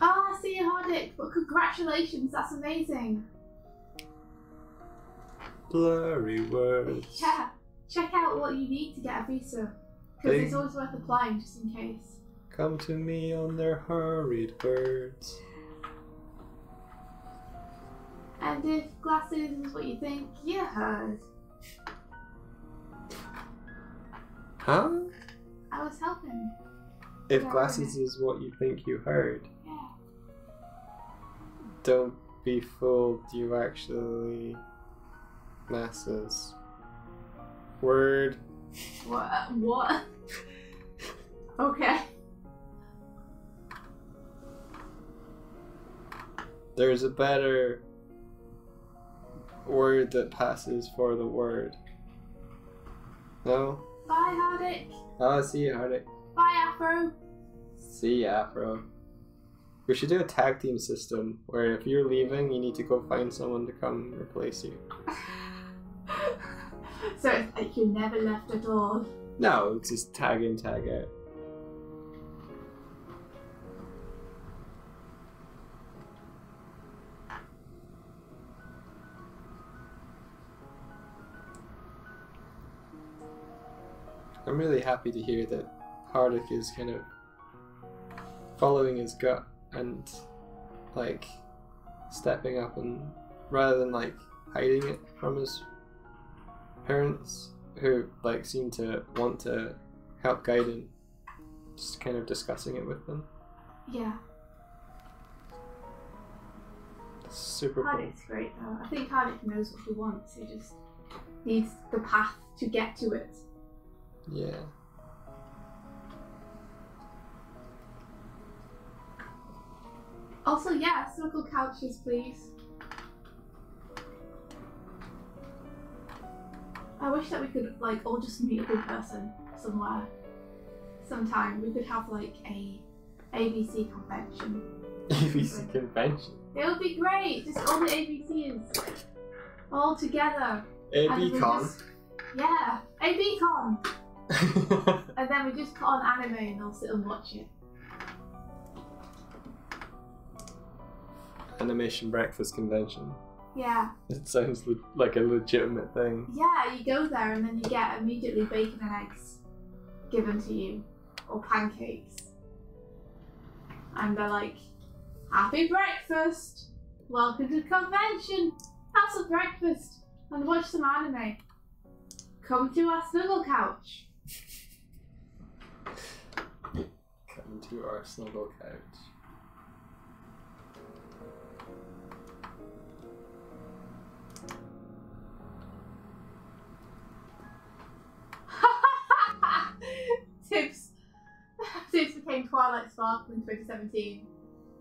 Oh, I see you, Hardik. But congratulations, that's amazing. Blurry words. Yeah, check out what you need to get a visa. Because it's always worth applying just in case. Come to me on their hurried birds. And if glasses is what you think, you heard. Huh? I was helping. If Yeah, glasses is what you think you heard, Yeah. don't be fooled, you actually... Masses. Word. What? Okay. There's a better word that passes for the word. No? Bye, Hardik. Oh, see you, Hardik. Bye, Afro. See ya, Afro. We should do a tag team system where if you're leaving, you need to go find someone to come replace you. So it's like you never left at all. No, it's just tag in, tag out. I'm really happy to hear that Hardik is kind of following his gut and like stepping up, and rather than like hiding it from his parents who like seem to want to help guide him, just kind of discussing it with them. Yeah. Super cool. Cardiff's great though. I think Cardiff knows what he wants. He just needs the path to get to it. Yeah. Also, yeah, snuggle couches, please. I wish that we could like all just meet a good person somewhere. Sometime we could have like a ABC convention. ABC convention. It would be great. Just all the ABCs all together. AB-con. Yeah, AB-con. And then we just put on anime and I'll sit and watch it. Animation breakfast convention. Yeah. It sounds like a legitimate thing. Yeah, you go there and then you get immediately bacon and eggs given to you. Or pancakes. And they're like, happy breakfast! Welcome to the convention! Have some breakfast and watch some anime. Come to our snuggle couch. Come to our snuggle couch. Tips became Twilight Sparkle in 2017.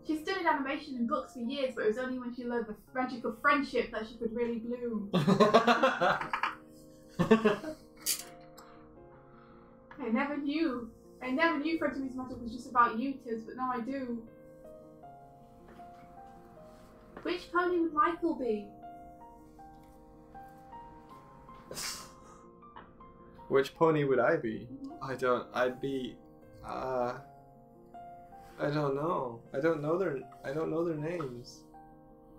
She studied animation and books for years, but it was only when she learned the magic of friendship that she could really bloom. I never knew Friendship's magic was just about you, Tibbs, but now I do. Which pony would Michael be? Which pony would I be? I'd be, I don't know. I don't know their names.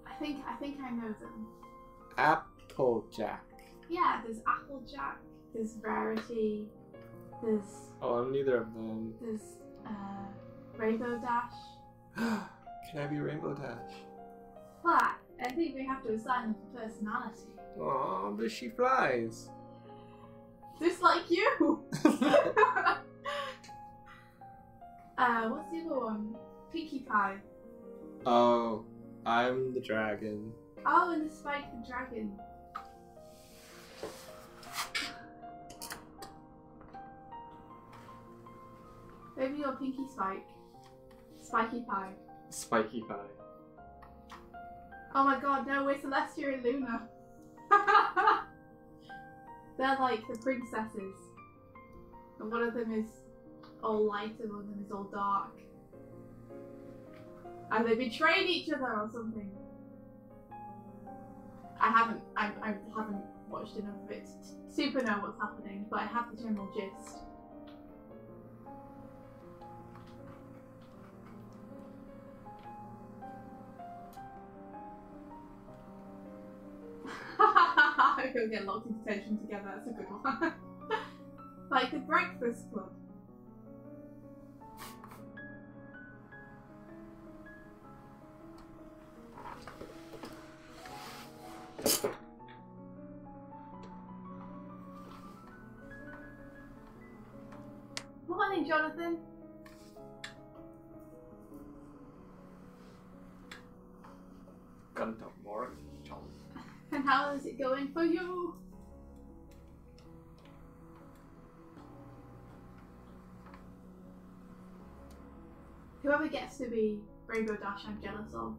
I think I know them. Applejack. Yeah, there's Applejack, there's Rarity, there's... Oh, I'm neither of them. There's, Rainbow Dash. Can I be Rainbow Dash? Well, I think we have to assign them a personality. Oh, but she flies. Just like you! What's the other one? Pinkie Pie. Oh, I'm the dragon. Oh, and the Spike the Dragon. Maybe you're Pinkie Spike. Spiky Pie. Spiky Pie. Oh my god, no, we're Celestia and Luna. They're like the princesses. And one of them is all light and one of them is all dark. And they betrayed each other or something. I haven't watched enough of it to super know what's happening, but I have the general gist. We're gonna get locked into detention together, that's a good one. Like the Breakfast Club. Morning, Jonathan. Gonna talk more, John. And how is it going for you? Whoever gets to be Rainbow Dash, I'm jealous of.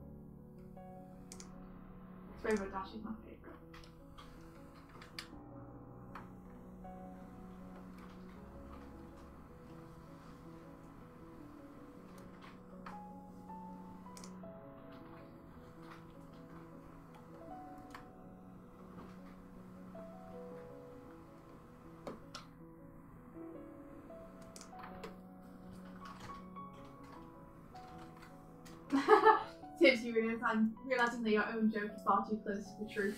Rainbow Dash is my favourite. Tips, you realising that your own joke is far too close to the truth.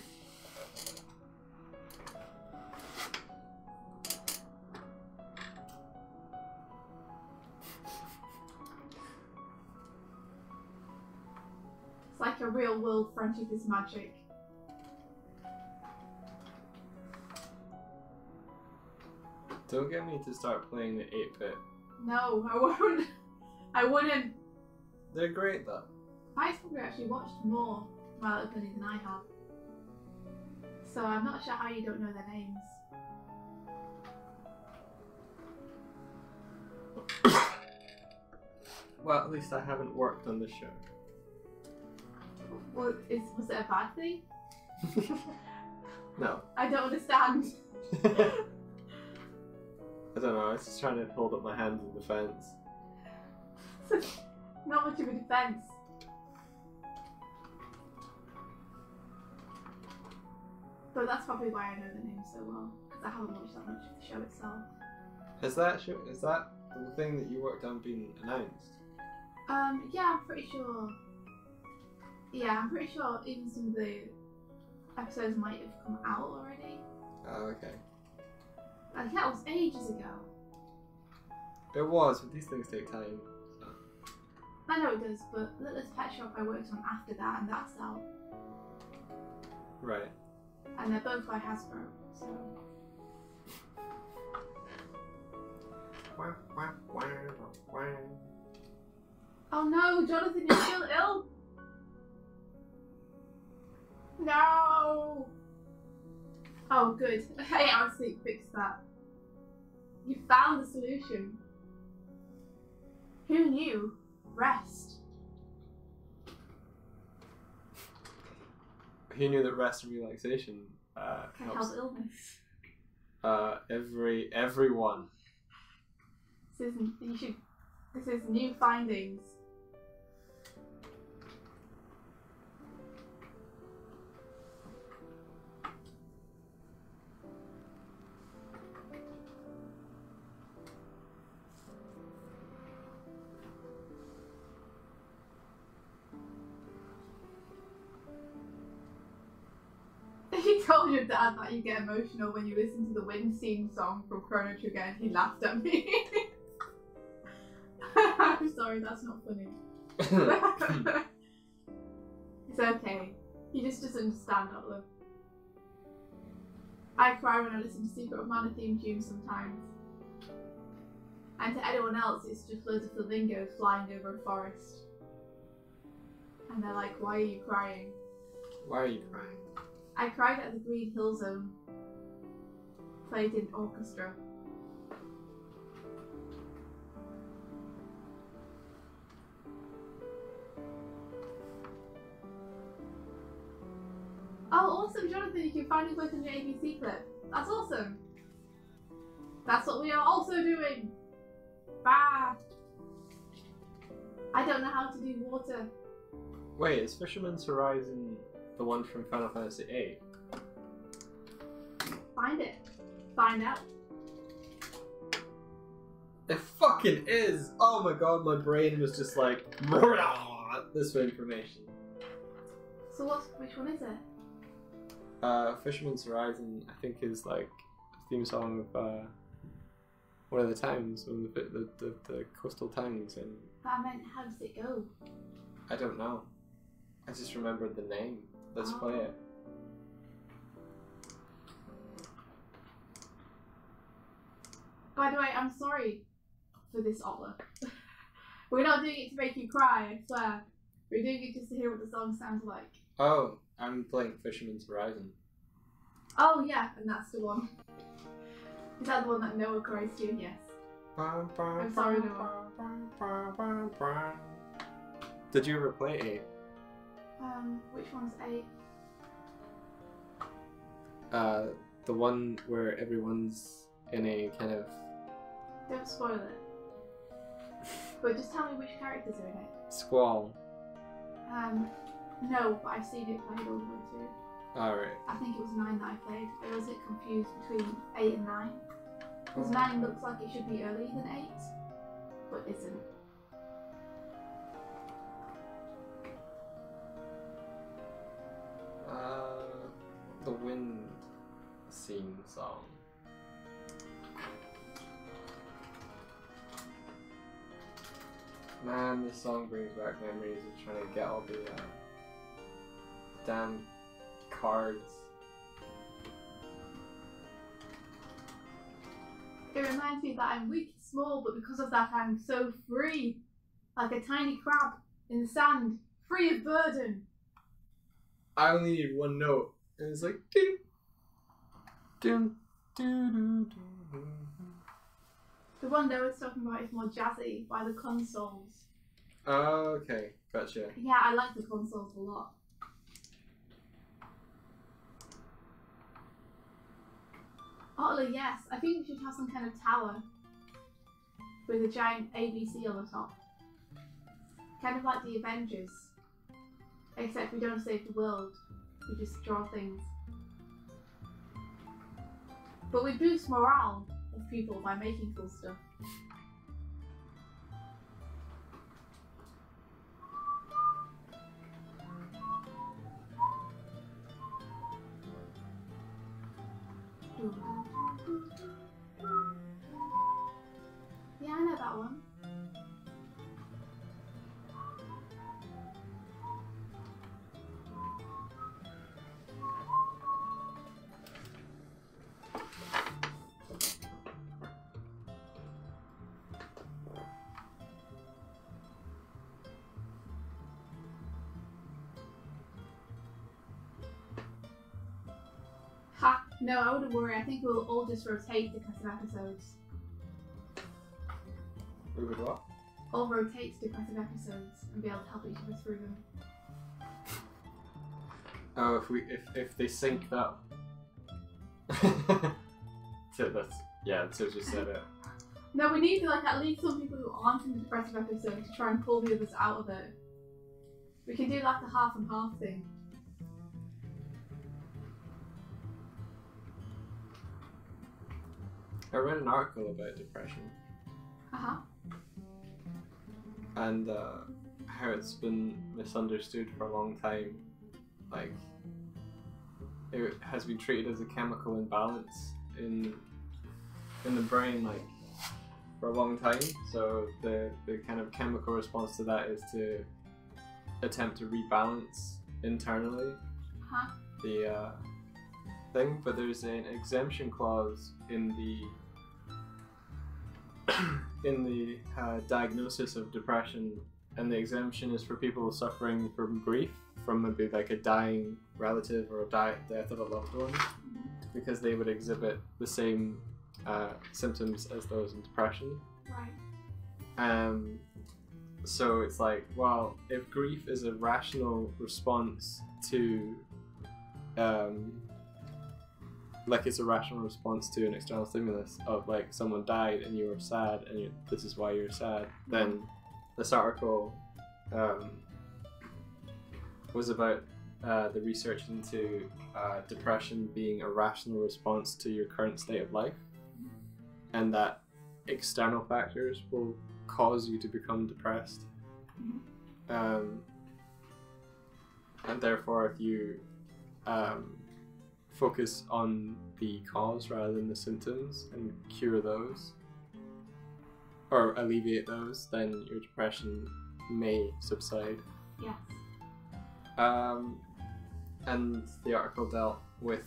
It's like a real world friendship is magic. Don't get me to start playing the 8-bit. No, I won't. I wouldn't. They're great though. I probably actually watched more My Little Pony than I have. So I'm not sure how you don't know their names. Well, at least I haven't worked on the show. Well, was it a bad thing? No. I don't understand. I don't know, I was just trying to hold up my hands in defense. Not much of a defense. But that's probably why I know the name so well, because I haven't watched that much of the show itself. Is that the thing that you worked on being announced? Yeah, I'm pretty sure. Yeah, I'm pretty sure even some of the episodes might have come out already. Oh, okay. Like, that was ages ago. It was, but these things take time. So. I know it does, but Littlest Pet Shop I worked on after that, and that's out. Right. And they're both by Hasbro, so. Oh no, Jonathan, you're still ill? No! Oh, good. 8 hours sleep fixed that. You found the solution. Who knew? Rest. Who knew that rest and relaxation Can helps help illness. everyone. This is new findings. He told your dad that you get emotional when you listen to the wind scene song from Chrono Trigger and he laughed at me. I'm sorry, that's not funny. It's okay. He just doesn't understand Outlook. I cry when I listen to Secret of Mana theme tunes sometimes. And to anyone else, it's just loads of flamingos flying over a forest. And they're like, why are you crying? Why are you crying? I cried at the Green Hill Zone. Played in orchestra. Oh, awesome, Jonathan, you can finally work on your ABC clip. That's awesome. That's what we are also doing. Bah. I don't know how to do water. Wait, is Fisherman's Horizon the one from Final Fantasy VIII? Find it. Find out. It fucking is! Oh my god, my brain was just like, this information. So which one is it? Fisherman's Horizon, I think, is like a theme song of one of the towns, one of the coastal towns in. But I meant, how does it go? I don't know. I just remembered the name. Let's play it. By the way, I'm sorry for this Otler. We're not doing it to make you cry, I swear. We're doing it just to hear what the song sounds like. Oh, I'm playing Fisherman's Horizon. Oh yeah, and that's the one. Is that the one that Noah cries to? Yes. I'm sorry, Noah. Did you ever play 8? Which one's 8? The one where everyone's in a kind of... Don't spoil it. But just tell me which characters are in it. Squall. No, but I've seen it played all the way through. Alright. I think it was 9 that I played. I was a bit confused between 8 and 9. Because 9 looks like it should be earlier than 8, but isn't. The wind scene song. Man, this song brings back memories of trying to get all the damn cards. It reminds me that I'm weak and small, but because of that I'm so free. Like a tiny crab in the sand, free of burden. I only need one note, and it's like ding, ding, doo, doo, doo. The one that I was talking about is more jazzy by the Consoles. Oh, okay, gotcha. Yeah, I like the Consoles a lot. Oh, yes. I think we should have some kind of tower with a giant ABC on the top. Kind of like the Avengers. Except we don't save the world. We just draw things. But we boost morale of people by making cool stuff. Yeah, I know that one. Ha! No, I wouldn't worry. I think we'll all just rotate depressive episodes. We would what? All rotate depressive episodes and be able to help each other through them. Oh, if they sync up. So that's so just said it. No, we need like at least some people who aren't in the depressive episode to try and pull the others out of it. We can do like a half and half thing. I read an article about depression. Uh-huh. And how it's been misunderstood for a long time. Like, it has been treated as a chemical imbalance in the brain, like, for a long time. So the kind of chemical response to that is to attempt to rebalance internally the thing. But there's an exemption clause in the diagnosis of depression, and the exemption is for people suffering from grief, from maybe like a dying relative or a death of a loved one, because they would exhibit the same symptoms as those in depression. Right. So it's like, well, if grief is a rational response to like it's a rational response to an external stimulus of like someone died and you were sad and this is why you're sad, then this article was about the research into depression being a rational response to your current state of life, and that external factors will cause you to become depressed. And therefore if you focus on the cause rather than the symptoms and cure those or alleviate those, then your depression may subside. Yes. And the article dealt with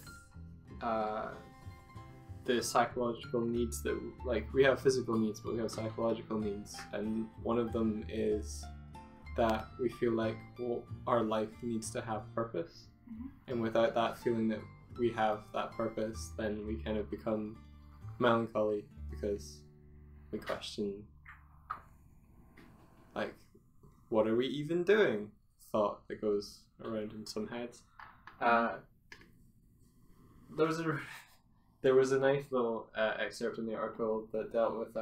the psychological needs that, like, we have physical needs, but we have psychological needs, and one of them is that we feel like our life needs to have purpose, and without that feeling that we have that purpose, then we kind of become melancholy because we question, like, what are we even doing? Thought that goes around in some heads. There was a nice little excerpt in the article that dealt with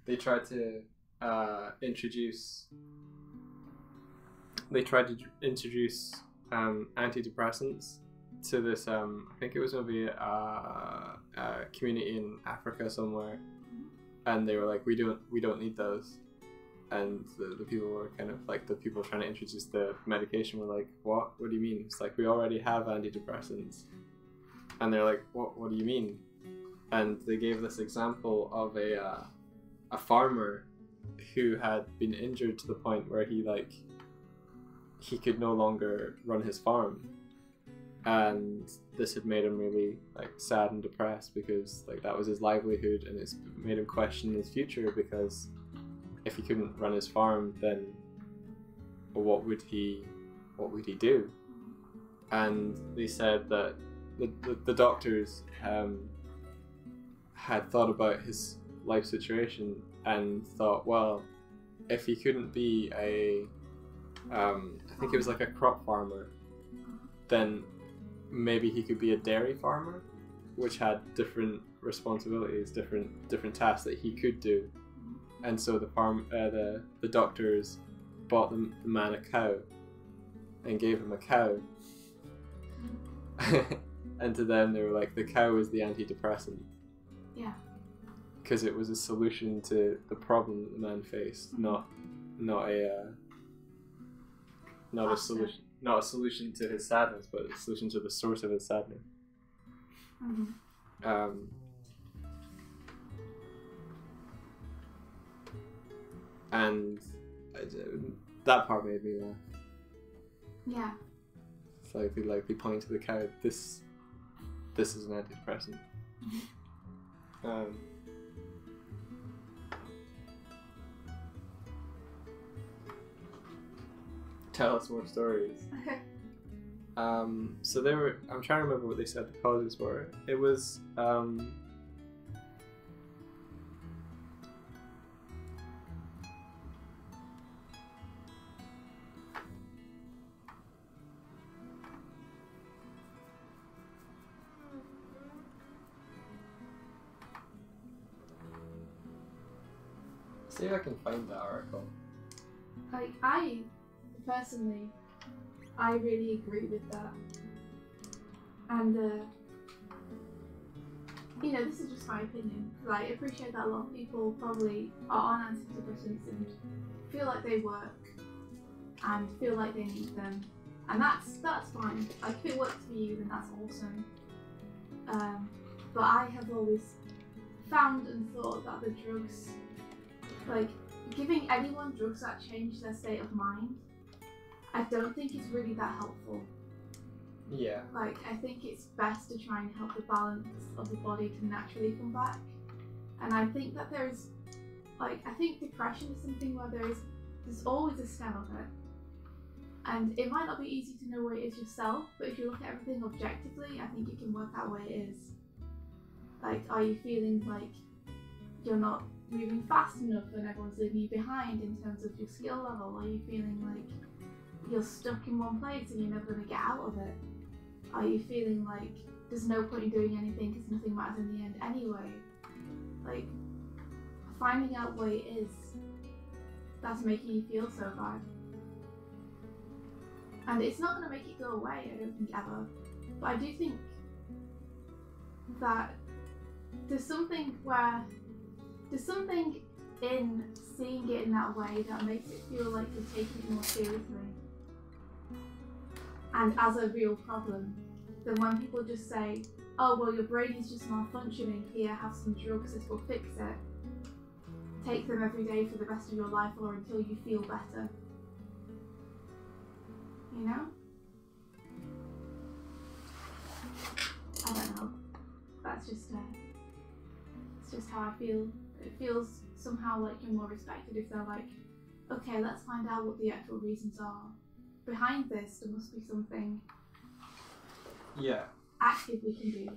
they tried to introduce antidepressants to this I think it was maybe a community in Africa somewhere, and they were like, we don't need those, and the people were kind of like, the people trying to introduce the medication were like, what do you mean? It's like, we already have antidepressants. And they're like, what do you mean? And they gave this example of a farmer who had been injured to the point where he could no longer run his farm, and this had made him really like sad and depressed because like that was his livelihood, and it's made him question his future, because if he couldn't run his farm, then what would he do? and they said that the doctors had thought about his life situation and thought, well, if he couldn't be I think it was like a crop farmer, then maybe he could be a dairy farmer, which had different responsibilities, different tasks that he could do. And so the doctors bought the man a cow and gave him a cow. And to them they were like, the cow is the antidepressant. Yeah. Because it was a solution to the problem that the man faced, not a solution to his sadness, but a solution to the source of his sadness. And that part made me laugh. Yeah. It's like they point to the cow. This is an antidepressant. Tell us more stories. So they were. I'm trying to remember what they said the causes were. It was. See if I can find that article. Like, I personally, I really agree with that. And, you know, this is just my opinion. I appreciate that a lot of people probably are on antidepressants and feel like they work and feel like they need them. And that's fine. Like, if it works for you, then that's awesome. But I have always found and thought that the drugs, like, giving anyone drugs that change their state of mind, I don't think it's really that helpful. Yeah. Like, I think it's best to try and help the balance of the body to naturally come back. And I think that there's, like, I think depression is something where there's always a stem of it. And it might not be easy to know where it is yourself, but if you look at everything objectively, I think you can work out where it is. Like, are you feeling like you're not moving fast enough and everyone's leaving you behind in terms of your skill level? Are you feeling like you're stuck in one place and you're never going to get out of it? Are you feeling like there's no point in doing anything because nothing matters in the end anyway? Like, finding out what it is that's making you feel so bad. And it's not going to make it go away, I don't think, ever. But I do think that there's something in seeing it in that way that makes it feel like you're taking it more seriously and as a real problem than when people just say, oh, well, your brain is just malfunctioning, here, have some drugs, this will fix it. Take them every day for the rest of your life or until you feel better. You know? I don't know. That's just it's just how I feel. It feels somehow like you're more respected if they're like, okay, let's find out what the actual reasons are. Behind this, there must be something active we can do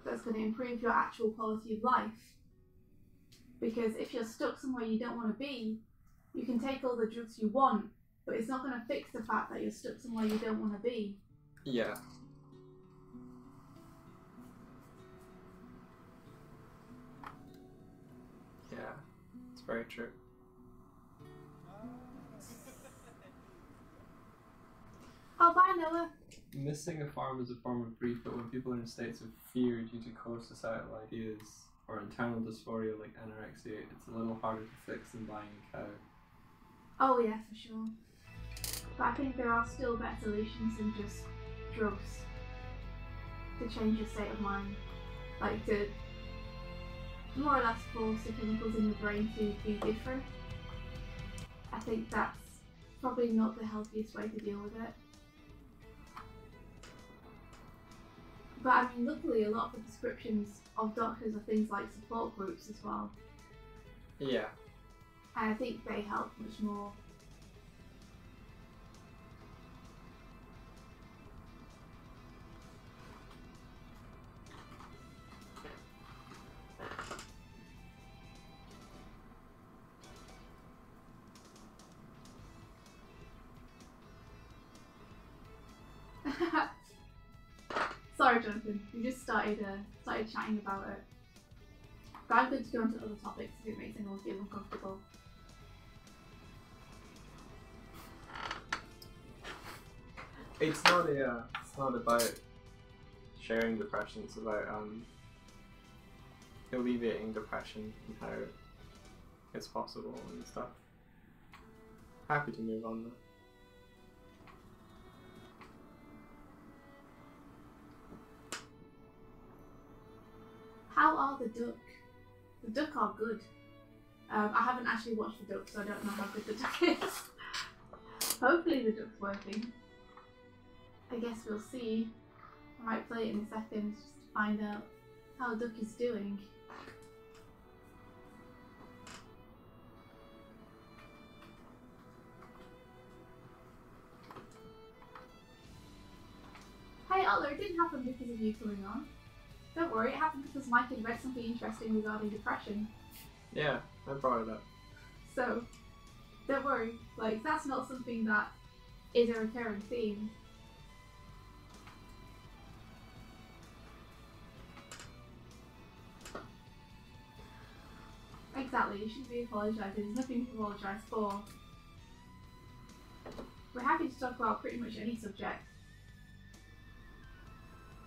that's going to improve your actual quality of life. Because if you're stuck somewhere you don't want to be, you can take all the drugs you want, but it's not going to fix the fact that you're stuck somewhere you don't want to be. Yeah. Yeah, it's very true. Oh, bye, Noah. Missing a farm is a form of grief, but when people are in states of fear due to core societal ideas or internal dysphoria like anorexia, it's a little harder to fix than buying a cow. Oh yeah, for sure. But I think there are still better solutions than just drugs to change your state of mind. Like, to more or less force the chemicals in your brain to be different. I think that's probably not the healthiest way to deal with it. But I mean, luckily a lot of the prescriptions of doctors are things like support groups as well. Yeah. And I think they help much more. Sorry, Jonathan. We just started chatting about it. But I'm good to go into other topics if it makes anyone feel uncomfortable. It's not about sharing depression. It's about alleviating depression and how it's possible and stuff. Happy to move on though. How are the duck? The duck are good. I haven't actually watched the duck, so I don't know how good the duck is. Hopefully the duck's working. I guess we'll see. I might play it in a second just to find out how the duck is doing. Hey Otler, it didn't happen because of you coming on. Don't worry, it happened because Mike had read something interesting regarding depression. Yeah, I brought it up. So, don't worry, like, that's not something that is a recurring theme. Exactly, you shouldn't be apologising, there's nothing to apologise for. We're happy to talk about pretty much any subject.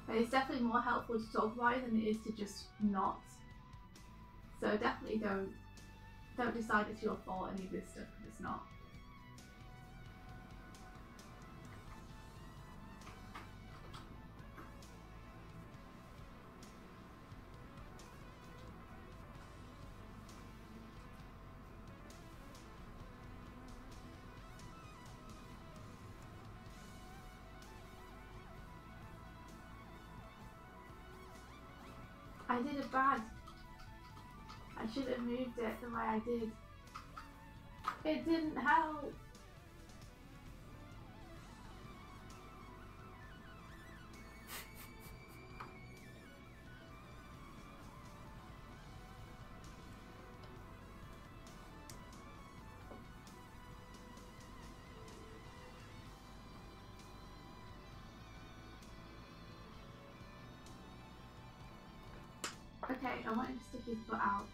But it's definitely more helpful to talk about it than it is to just not. So definitely don't decide it's your fault, any of this stuff, because it's not. I did it bad. I should have moved it the way I did. It didn't help. Okay, I want him to stick his butt out.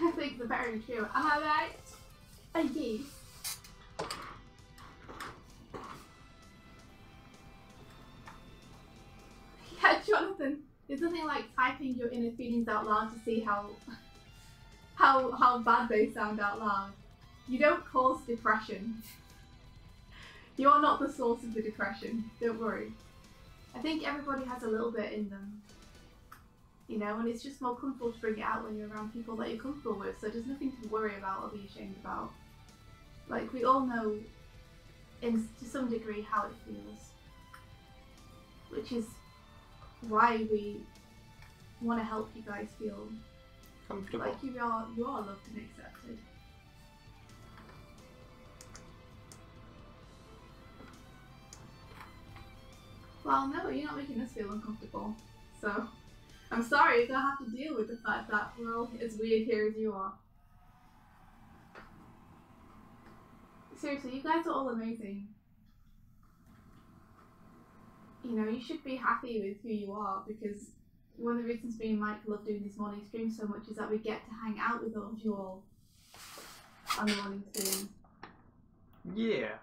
I think the very true. Am I right? Yes. Yeah, Jonathan, there's nothing like typing your inner feelings out loud to see how bad they sound out loud. You don't cause depression. You are not the source of the depression. Don't worry. I think everybody has a little bit in them. You know, and it's just more comfortable to bring it out when you're around people that you're comfortable with, so there's nothing to worry about or be ashamed about. Like, we all know, to some degree, how it feels. Which is why we want to help you guys feel Comfortable. like you are loved and accepted. Well, no, you're not making us feel uncomfortable, so I'm sorry you're gonna have to deal with the fact that we're all as weird here as you are. Seriously, you guys are all amazing. You know, you should be happy with who you are, because one of the reasons me and Mike love doing this morning stream so much is that we get to hang out with all of you all on the morning stream. Yeah.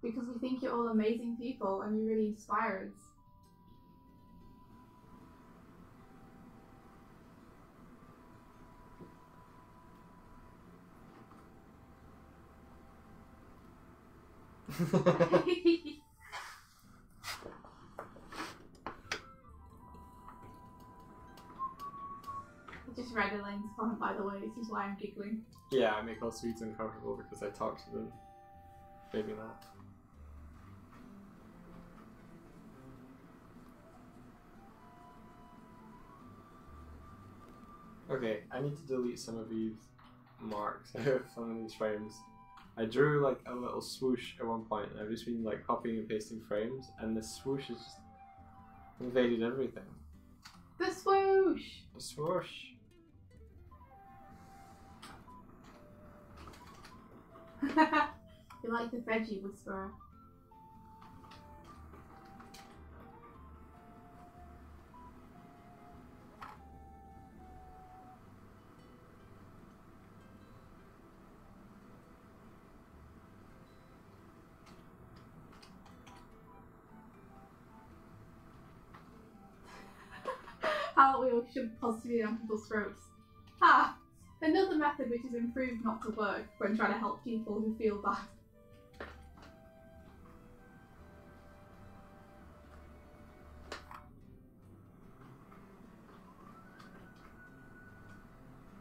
Because we think you're all amazing people and you really inspire us. I just read Elaine's comment, by the way, this is why I'm giggling. Yeah, I make all Swedes uncomfortable because I talk to them. Maybe not. Okay, I need to delete some of these marks out of some of these frames. I drew like a little swoosh at one point, and I've just been like copying and pasting frames, and the swoosh has just invaded everything. The swoosh! The swoosh. You like the veggie whisperer. How we all should positively on people's throats. Ah! Another method which is improved not to work when trying to help people who feel bad.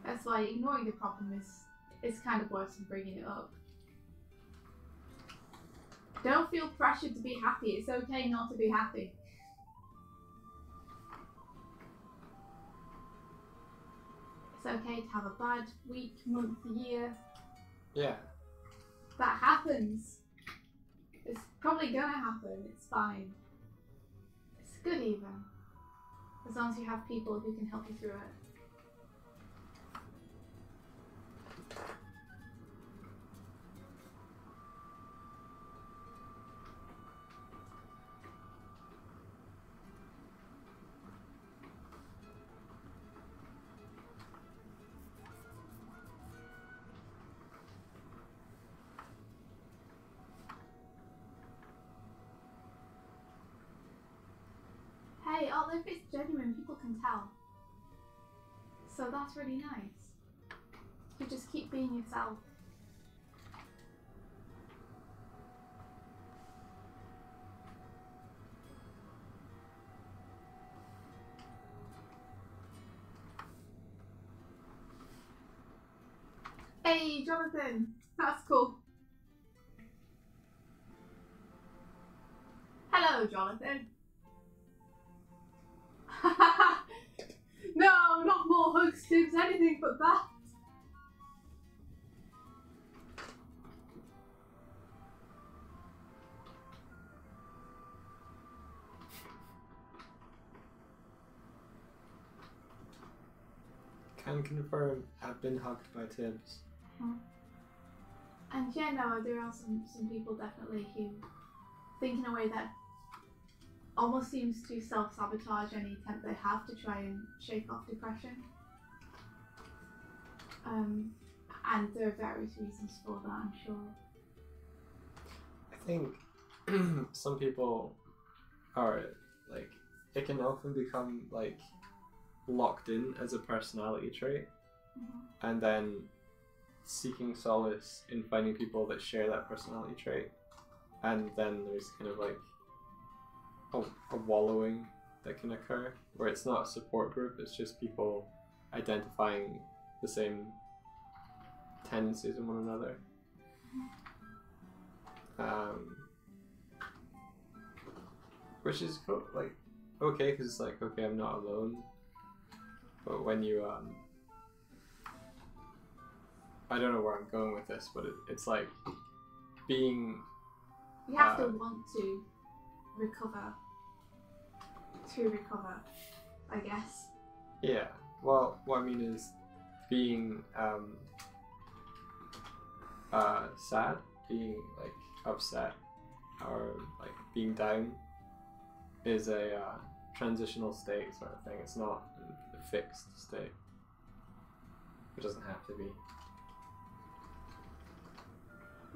That's why ignoring the problem is kind of worse than bringing it up. Don't feel pressured to be happy. It's okay not to be happy. It's okay to have a bad week, month, year. Yeah. That happens. It's probably gonna happen. It's fine. It's good even. As long as you have people who can help you through it. Hey, although if it's genuine, people can tell. So that's really nice. You just keep being yourself. Hey, Jonathan! That's cool. Hello, Jonathan. No, not more hugs, Tibbs, anything but that. Can confirm, I've been hugged by Tibbs. And yeah, no, there are some people definitely who think in a way that almost seems to self-sabotage any attempt they have to try and shake off depression. And there are various reasons for that, I'm sure. I think some people are like, it can often become like locked in as a personality trait, and then seeking solace in finding people that share that personality trait, and then there's kind of like a wallowing that can occur where it's not a support group, it's just people identifying the same tendencies in one another. Which is like okay, because it's like, okay, I'm not alone. But when you I don't know where I'm going with this, but it's like being You have to want to recover I guess. Yeah, well, what I mean is being sad, being like upset, or like being down is a transitional state sort of thing. It's not a fixed state. It doesn't have to be.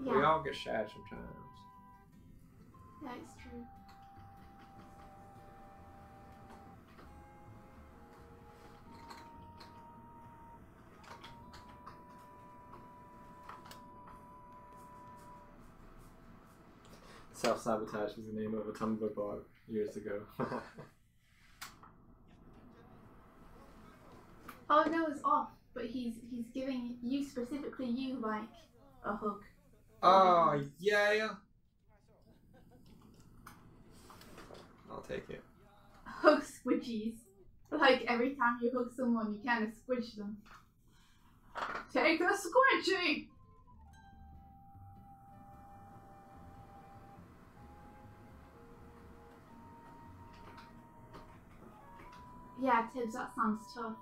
Yeah. We all get sad sometimes. Yeah, it's true. Self-sabotage was the name of a Tumblr blog years ago. Oh no, it's off, but he's giving you, specifically you, like a hug. Oh yeah. I'll take it. Hug squidgies. Like every time you hug someone, you kind of squish them. Take a squidgy! Yeah, Tibbs, that sounds tough.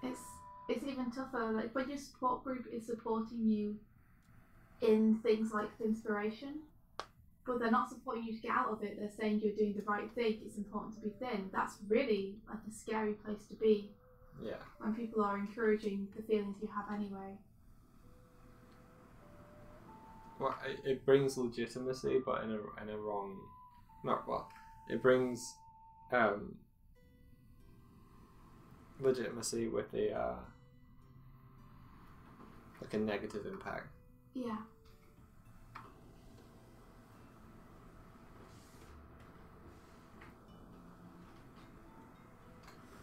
It's even tougher, like when your support group is supporting you in things like inspiration, but they're not supporting you to get out of it. They're saying you're doing the right thing, it's important to be thin. That's really like a scary place to be. Yeah. When people are encouraging the feelings you have anyway. Well, it brings legitimacy, but in a wrong, not well. It brings legitimacy with a like a negative impact. Yeah.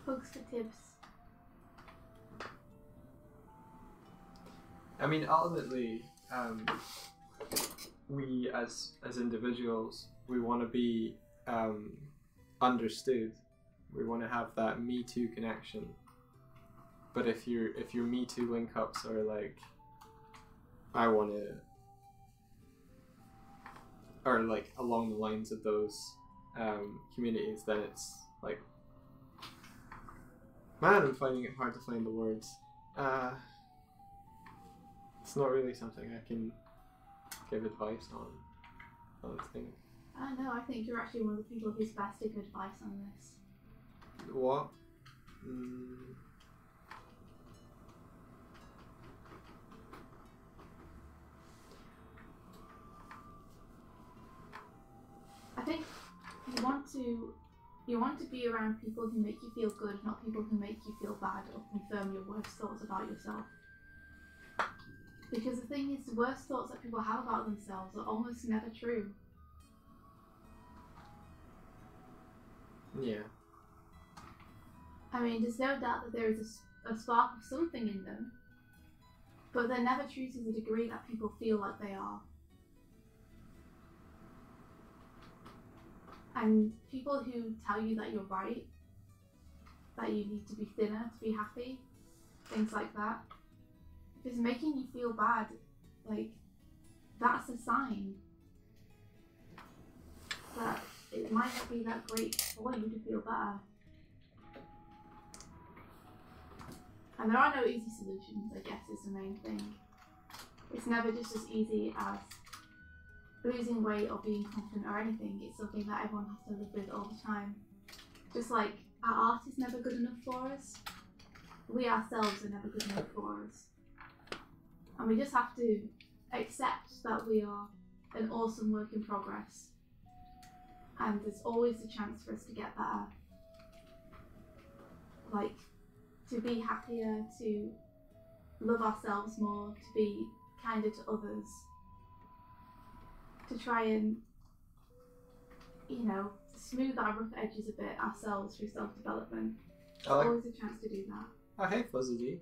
Hugs for Tibbs. I mean, ultimately, we as individuals, we want to be understood. We want to have that Me Too connection. But if your Me Too link ups are like, I want to, or like along the lines of those communities, then it's like, man, I'm finding it hard to find the words. It's not really something I can give advice on, I think. No, I think you're actually one of the people who's best to give advice on this. What? I think you want to be around people who make you feel good, not people who make you feel bad or confirm your worst thoughts about yourself. Because the thing is, the worst thoughts that people have about themselves are almost never true. Yeah. I mean, there's no doubt that there is a spark of something in them, but they're never true to the degree that people feel like they are. And people who tell you that you're right, that you need to be thinner to be happy, things like that, if it's making you feel bad, like, that's a sign that it might not be that great for you to feel better. And there are no easy solutions, I guess, is the main thing. It's never just as easy as losing weight or being confident or anything. It's something that everyone has to live with all the time. Just like our art is never good enough for us, we ourselves are never good enough for us. And we just have to accept that we are an awesome work in progress. And there's always a chance for us to get better. Like, to be happier, to love ourselves more, to be kinder to others, to try and, you know, smooth our rough edges a bit ourselves through self-development. There's always a chance to do that. Oh, hey, Fuzzy D.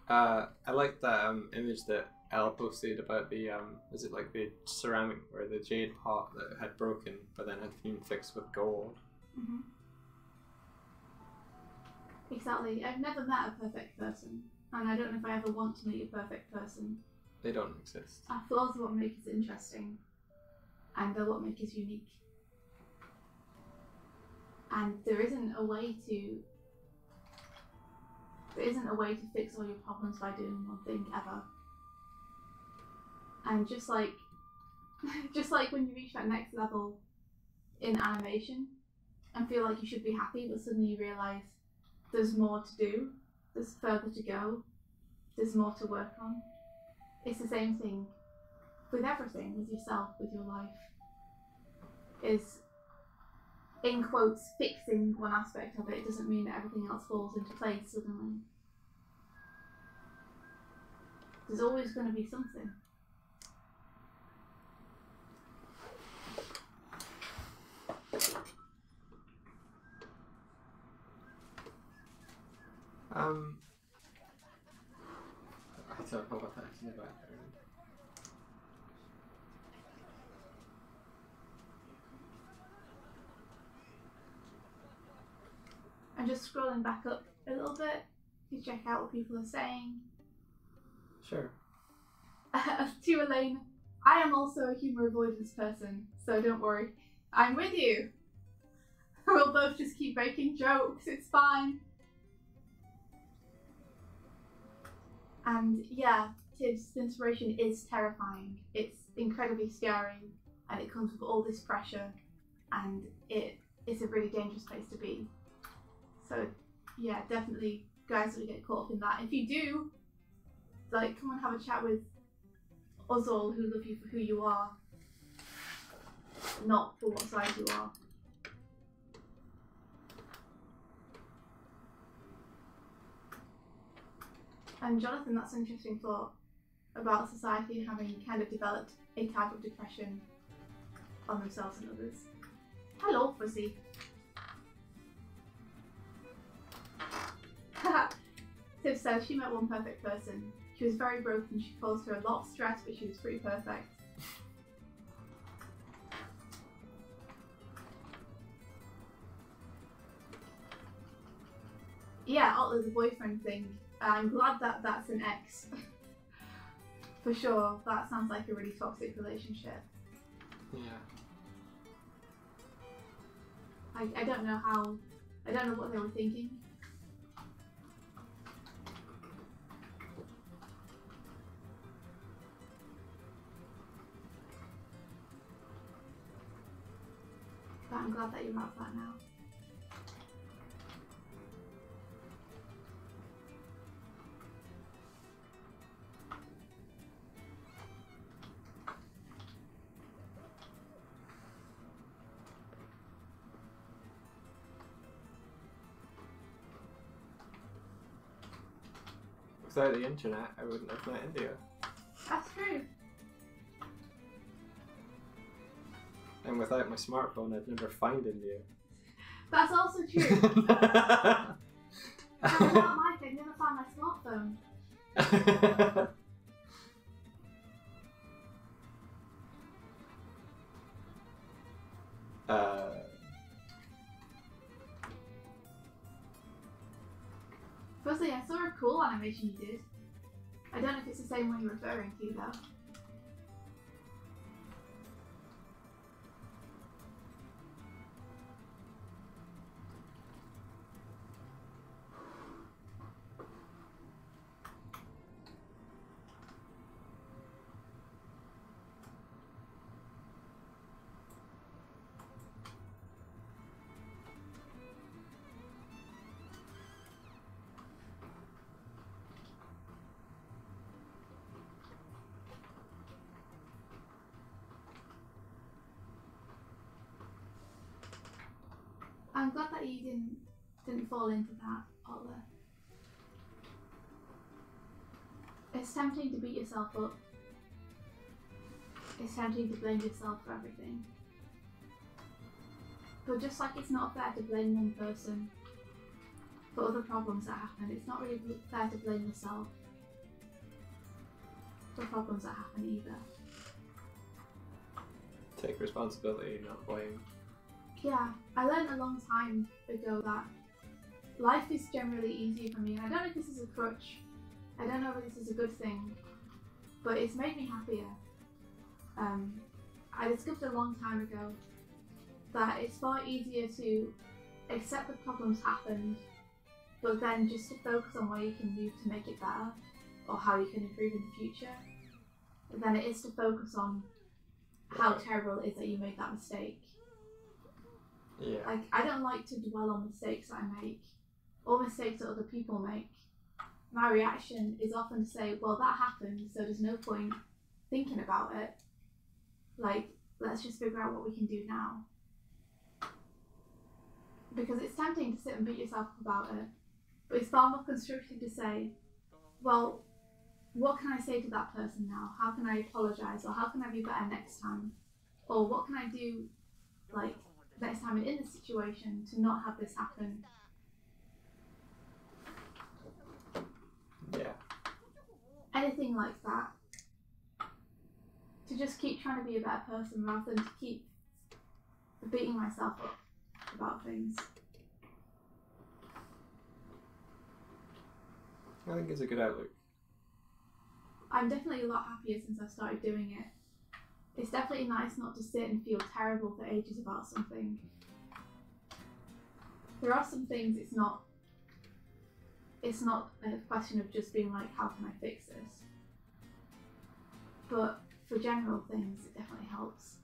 I like that image that Elle posted about the, is it like the ceramic or the jade pot that had broken but then had been fixed with gold? Mm-hmm. Exactly. I've never met a perfect person, and I don't know if I ever want to meet a perfect person. They don't exist. Our flaws are what make us interesting, and they're what make us unique. And there isn't a way to fix all your problems by doing one thing ever. And just like when you reach that next level in animation and feel like you should be happy, but suddenly you realise there's more to do, there's further to go, there's more to work on. It's the same thing with everything, with yourself, with your life. Is, in quotes, fixing one aspect of it doesn't mean that everything else falls into place suddenly. There's always going to be something. I don't know what that's about. I'm just scrolling back up a little bit to check out what people are saying. Sure. To Elaine, I am also a humour avoidance person, so don't worry. I'm with you. We'll both just keep making jokes, it's fine. And yeah, Tibbs' inspiration is terrifying. It's incredibly scary, and it comes with all this pressure, and it's a really dangerous place to be. So yeah, definitely guys don't get caught up in that. If you do, like, come and have a chat with us all who love you for who you are, not for what size you are. And Jonathan, that's an interesting thought about society having kind of developed a type of depression on themselves and others. Hello, Fuzzy. Tiff says she met one perfect person. She was very broken. She caused her a lot of stress, but she was pretty perfect. Yeah, Otler's a boyfriend thing. I'm glad that that's an ex. For sure, that sounds like a really toxic relationship. Yeah. I don't know how, I don't know what they were thinking. But I'm glad that you're out of that now. Without the internet, I wouldn't have met India. That's true. And without my smartphone, I'd never find India. That's also true. Without Mike, I'd never find my smartphone. Firstly, I saw a cool animation you did. I don't know if it's the same one you're referring to though. I'm glad that you didn't fall into that, Otler. It's tempting to beat yourself up. It's tempting to blame yourself for everything. But just like it's not fair to blame one person for other problems that happen, it's not really fair to blame yourself for problems that happen either. Take responsibility, not blame. Yeah, I learned a long time ago that life is generally easier for me. And I don't know if this is a crutch. I don't know if this is a good thing, but it's made me happier. I discovered a long time ago that it's far easier to accept the problems happened, but then just to focus on where you can move to make it better or how you can improve in the future, than it is to focus on how terrible it is that you made that mistake. Yeah. Like, I don't like to dwell on mistakes that I make or mistakes that other people make. My reaction is often to say, well, that happened, so there's no point thinking about it. Like, let's just figure out what we can do now. Because it's tempting to sit and beat yourself up about it, but it's far more constructive to say, well, what can I say to that person now? How can I apologise? Or how can I be better next time? Or what can I do, like, next time in this situation to not have this happen? Yeah. Anything like that. To just keep trying to be a better person rather than to keep beating myself up about things. I think it's a good outlook. I'm definitely a lot happier since I started doing it. It's definitely nice not to sit and feel terrible for ages about something. There are some things it's not a question of just being like, how can I fix this? But for general things, it definitely helps.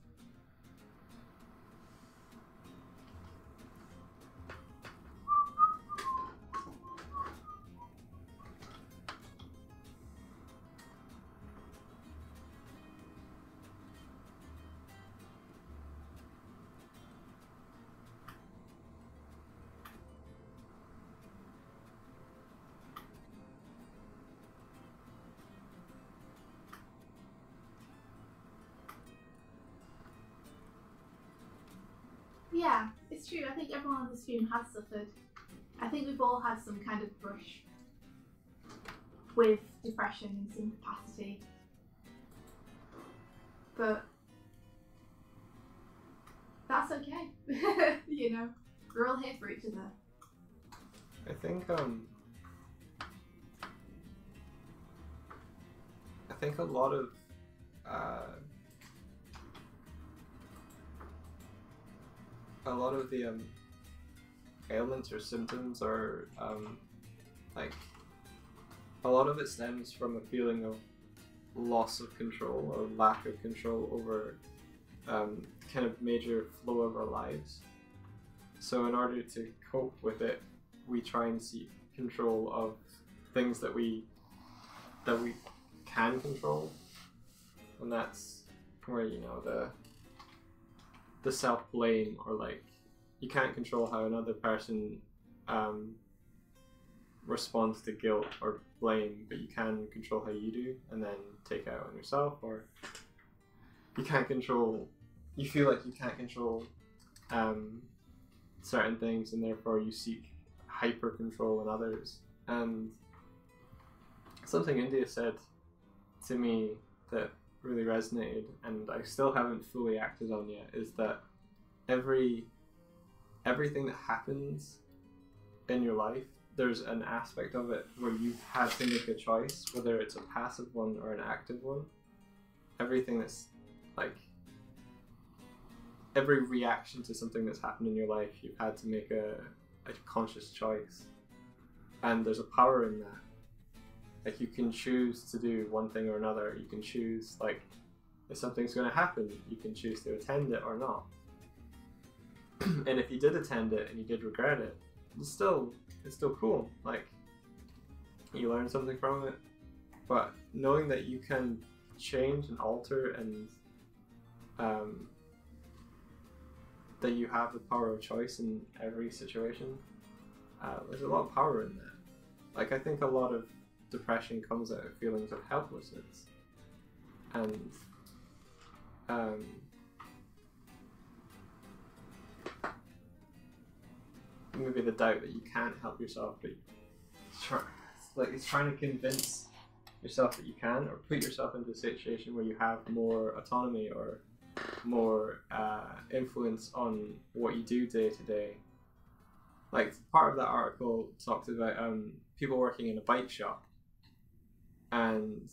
Yeah, it's true. I think everyone on the stream has suffered. I think we've all had some kind of brush with depression in some capacity. But that's okay. You know, we're all here for each other. I think a lot of the ailments or symptoms are like a lot of it stems from a feeling of loss of control or lack of control over kind of major flow of our lives. So in order to cope with it, we try and seek control of things that we can control, and that's where, you know, the self-blame, or like you can't control how another person responds to guilt or blame, but you can control how you do, and then take it out on yourself. Or you feel like you can't control certain things, and therefore you seek hyper control in others. And something India said to me that really resonated, and I still haven't fully acted on yet, is that everything that happens in your life, there's an aspect of it where you've had to make a choice, whether it's a passive one or an active one. Everything that's like every reaction to something that's happened in your life, you've had to make a conscious choice, and there's a power in that. Like, you can choose to do one thing or another. You can choose, like, if something's going to happen, you can choose to attend it or not. And if you did attend it and you did regret it, it's still cool. Like, you learn something from it. But knowing that you can change and alter, and that you have the power of choice in every situation, there's a lot of power in that. Like, I think a lot of depression comes out of feelings of helplessness, and maybe the doubt that you can't help yourself, but it's trying to convince yourself that you can, or put yourself into a situation where you have more autonomy or more influence on what you do day to day. Like, part of that article talked about people working in a bike shop, and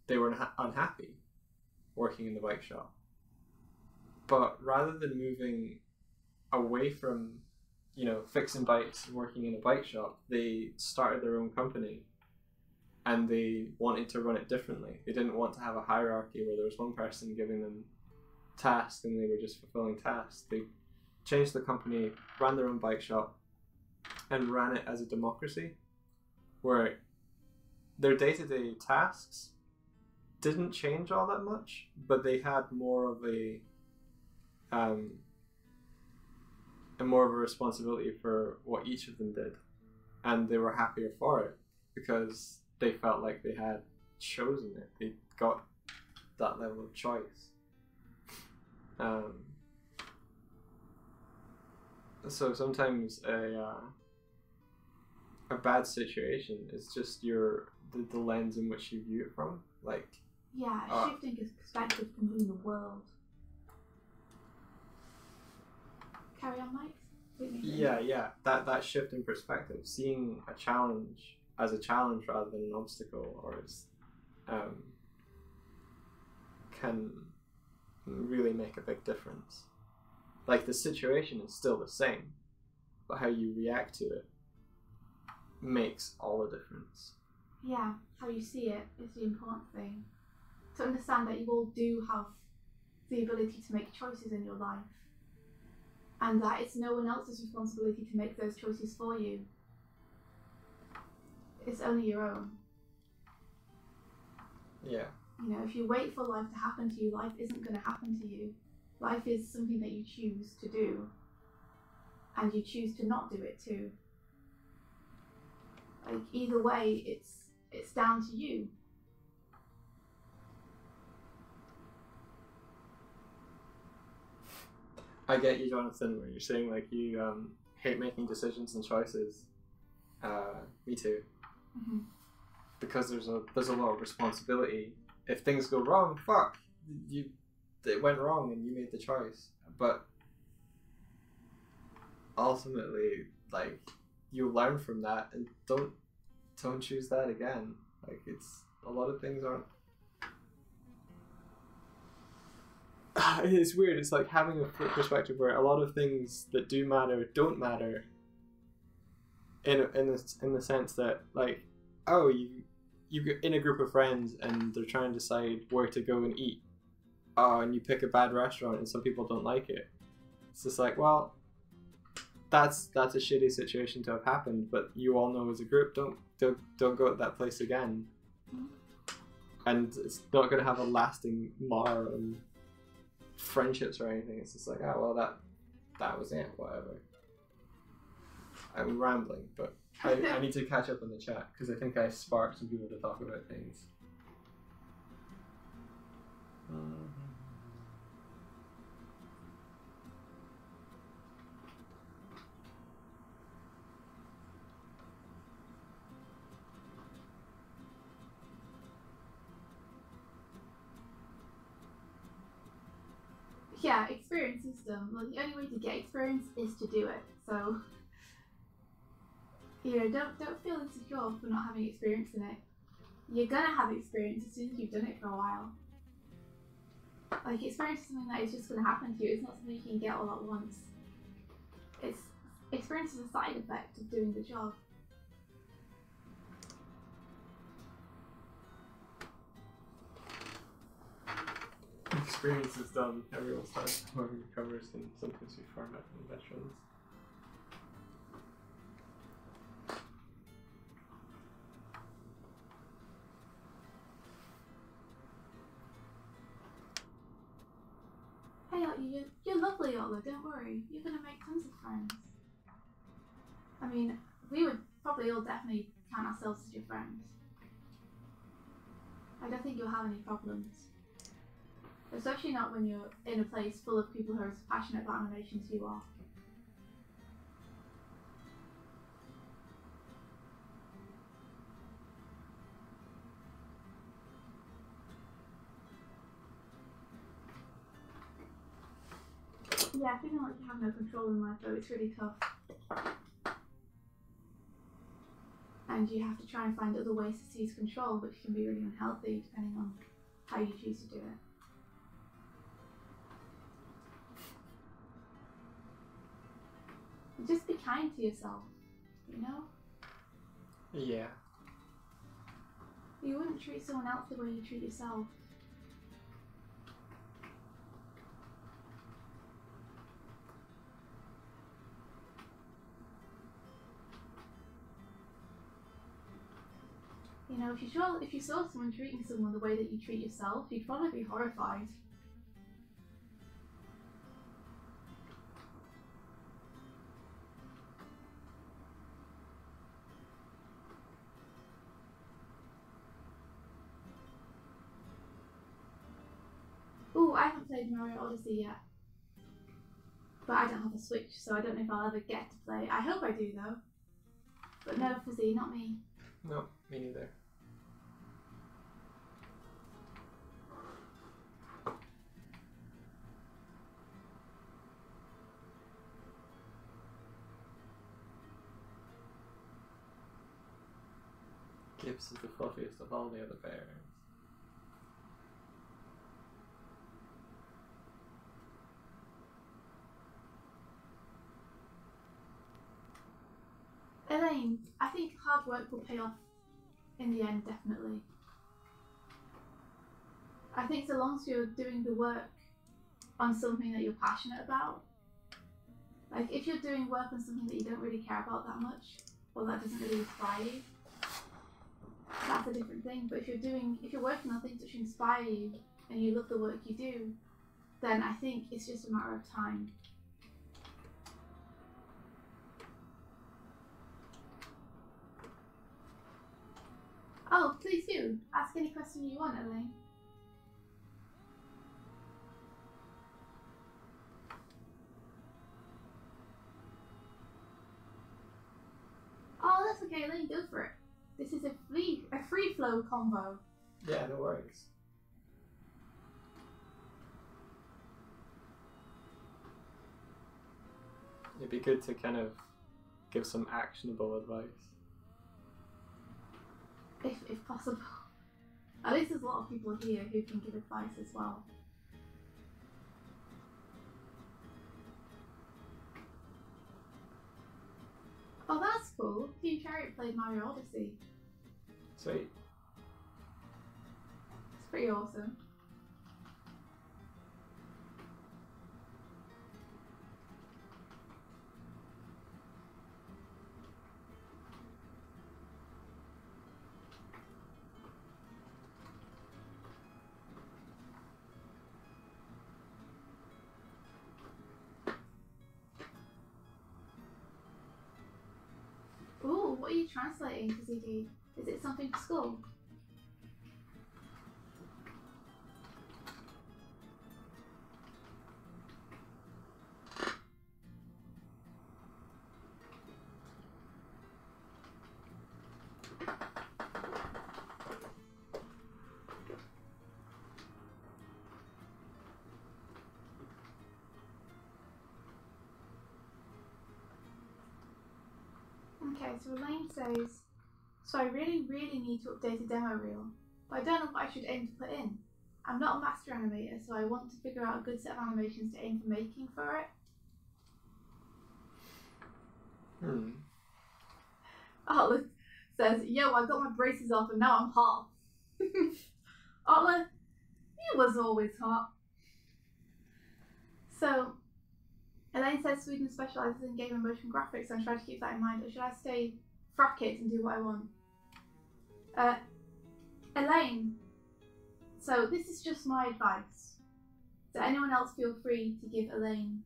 they were unhappy working in the bike shop. But rather than moving away from, you know, fixing bikes and working in a bike shop, they started their own company, and they wanted to run it differently. They didn't want to have a hierarchy where there was one person giving them tasks and they were just fulfilling tasks. They changed the company, ran their own bike shop, and ran it as a democracy, where their day-to-day tasks didn't change all that much, but they had more of a responsibility for what each of them did, and they were happier for it because they felt like they had chosen it. They got that level of choice. So sometimes a bad situation is just the lens in which you view it from. Like, yeah, shifting his perspective can mean the world. Carry on, Mike. Yeah. That shift in perspective, seeing a challenge as a challenge rather than an obstacle, or as can really make a big difference. Like, the situation is still the same, but how you react to it makes all the difference. Yeah, how you see it is the important thing. To understand that you all do have the ability to make choices in your life, and that it's no one else's responsibility to make those choices for you. It's only your own. Yeah. You know, if you wait for life to happen to you, life isn't going to happen to you. Life is something that you choose to do, and you choose to not do it too. Like, either way, it's down to you. I get you, Jonathan, where you're saying like you hate making decisions and choices. Me too. Mm-hmm. Because there's a lot of responsibility. If things go wrong, fuck, it went wrong and you made the choice. But ultimately, like, you learn from that and don't choose that again. Like, it's a lot of things aren't. It's weird. It's like having a flip perspective where a lot of things that do matter don't matter. In the sense that, like, oh, you get in a group of friends and they're trying to decide where to go and eat. Oh, and you pick a bad restaurant and some people don't like it. It's just like, well, that's a shitty situation to have happened, but you all know as a group, don't go to that place again. And it's not going to have a lasting mar on friendships or anything. It's just like, oh, well, that was it, whatever. I'm rambling, but I need to catch up on the chat because I think I sparked some people to talk about things. Yeah, experience system. Well, the only way to get experience is to do it. So, you know, don't feel insecure for not having experience in it. You're gonna have experience as soon as you've done it for a while. Like, experience is something that is just gonna happen to you. It's not something you can get all at once. Experience is a side effect of doing the job. Experience is done. Everyone starts however recovers and sometimes we farm out from veterans. Hey, you're lovely, Ola, don't worry. You're gonna make tons of friends. I mean, we would probably all definitely count ourselves as your friends. I don't think you'll have any problems. Especially not when you're in a place full of people who are as passionate about animation as you are. Yeah, feeling like you have no control in life though, it's really tough. And you have to try and find other ways to seize control, which can be really unhealthy depending on how you choose to do it. Just be kind to yourself, you know? Yeah. You wouldn't treat someone else the way you treat yourself. You know, if you saw someone treating someone the way that you treat yourself, you'd probably be horrified. Ooh, I haven't played Mario Odyssey yet. But I don't have a Switch, so I don't know if I'll ever get to play. I hope I do though. But no, Fizzy, not me. No, me neither. Gibbs is the fluffiest of all the other bears. think hard work will pay off in the end, definitely. I think so long as you're doing the work on something that you're passionate about, like if you're doing work on something that you don't really care about that much, or that doesn't really inspire you, that's a different thing. But if you're working on things which inspire you and you love the work you do, then I think it's just a matter of time. Oh, please do. Ask any question you want, Elaine. Oh, that's okay, Elaine, go for it. This is a free flow convo. Yeah, no worries. It'd be good to kind of give some actionable advice. If possible. At least there's a lot of people here who can give advice as well. Oh, that's cool. Team Chariot played Mario Odyssey. Sweet. It's pretty awesome. Ooh, what are you translating for CD? Is it something for school? Okay, so Elaine says, so I really need to update a demo reel, but I don't know what I should aim to put in. I'm not a master animator, so I want to figure out a good set of animations to aim for making for it. Otla says, yo, I got my braces off and now I'm hot. Otla, you was always hot. So, Elaine says Sweden specialises in game and motion graphics, so I'm trying to keep that in mind. Or should I stay frack it and do what I want? Elaine, so this is just my advice. So anyone else feel free to give Elaine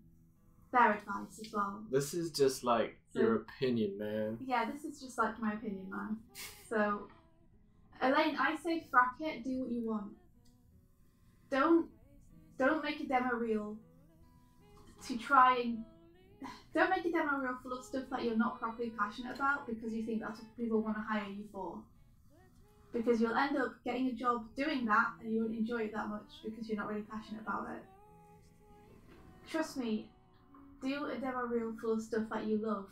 their advice as well. This is just like your opinion, man. Yeah, this is just like my opinion, man. So, Elaine, I say frack it, do what you want. Don't make a demo reel to try and don't make a demo reel full of stuff that you're not properly passionate about because you think that's what people want to hire you for. Because you'll end up getting a job doing that and you won't enjoy it that much because you're not really passionate about it. Trust me, do a demo reel full of stuff that you love.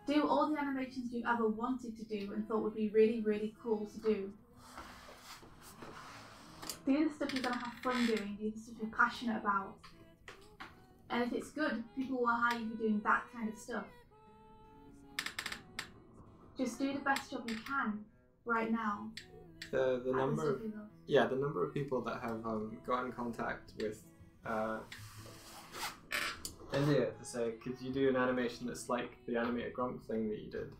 Do all the animations you've ever wanted to do and thought would be really, really cool to do. Do the stuff you're going to have fun doing, do the stuff you're passionate about. And if it's good, people will hire you for doing that kind of stuff. Just do the best job you can right now. The number of people that have got in contact with India to say, could you do an animation that's like the animated grump thing that you did?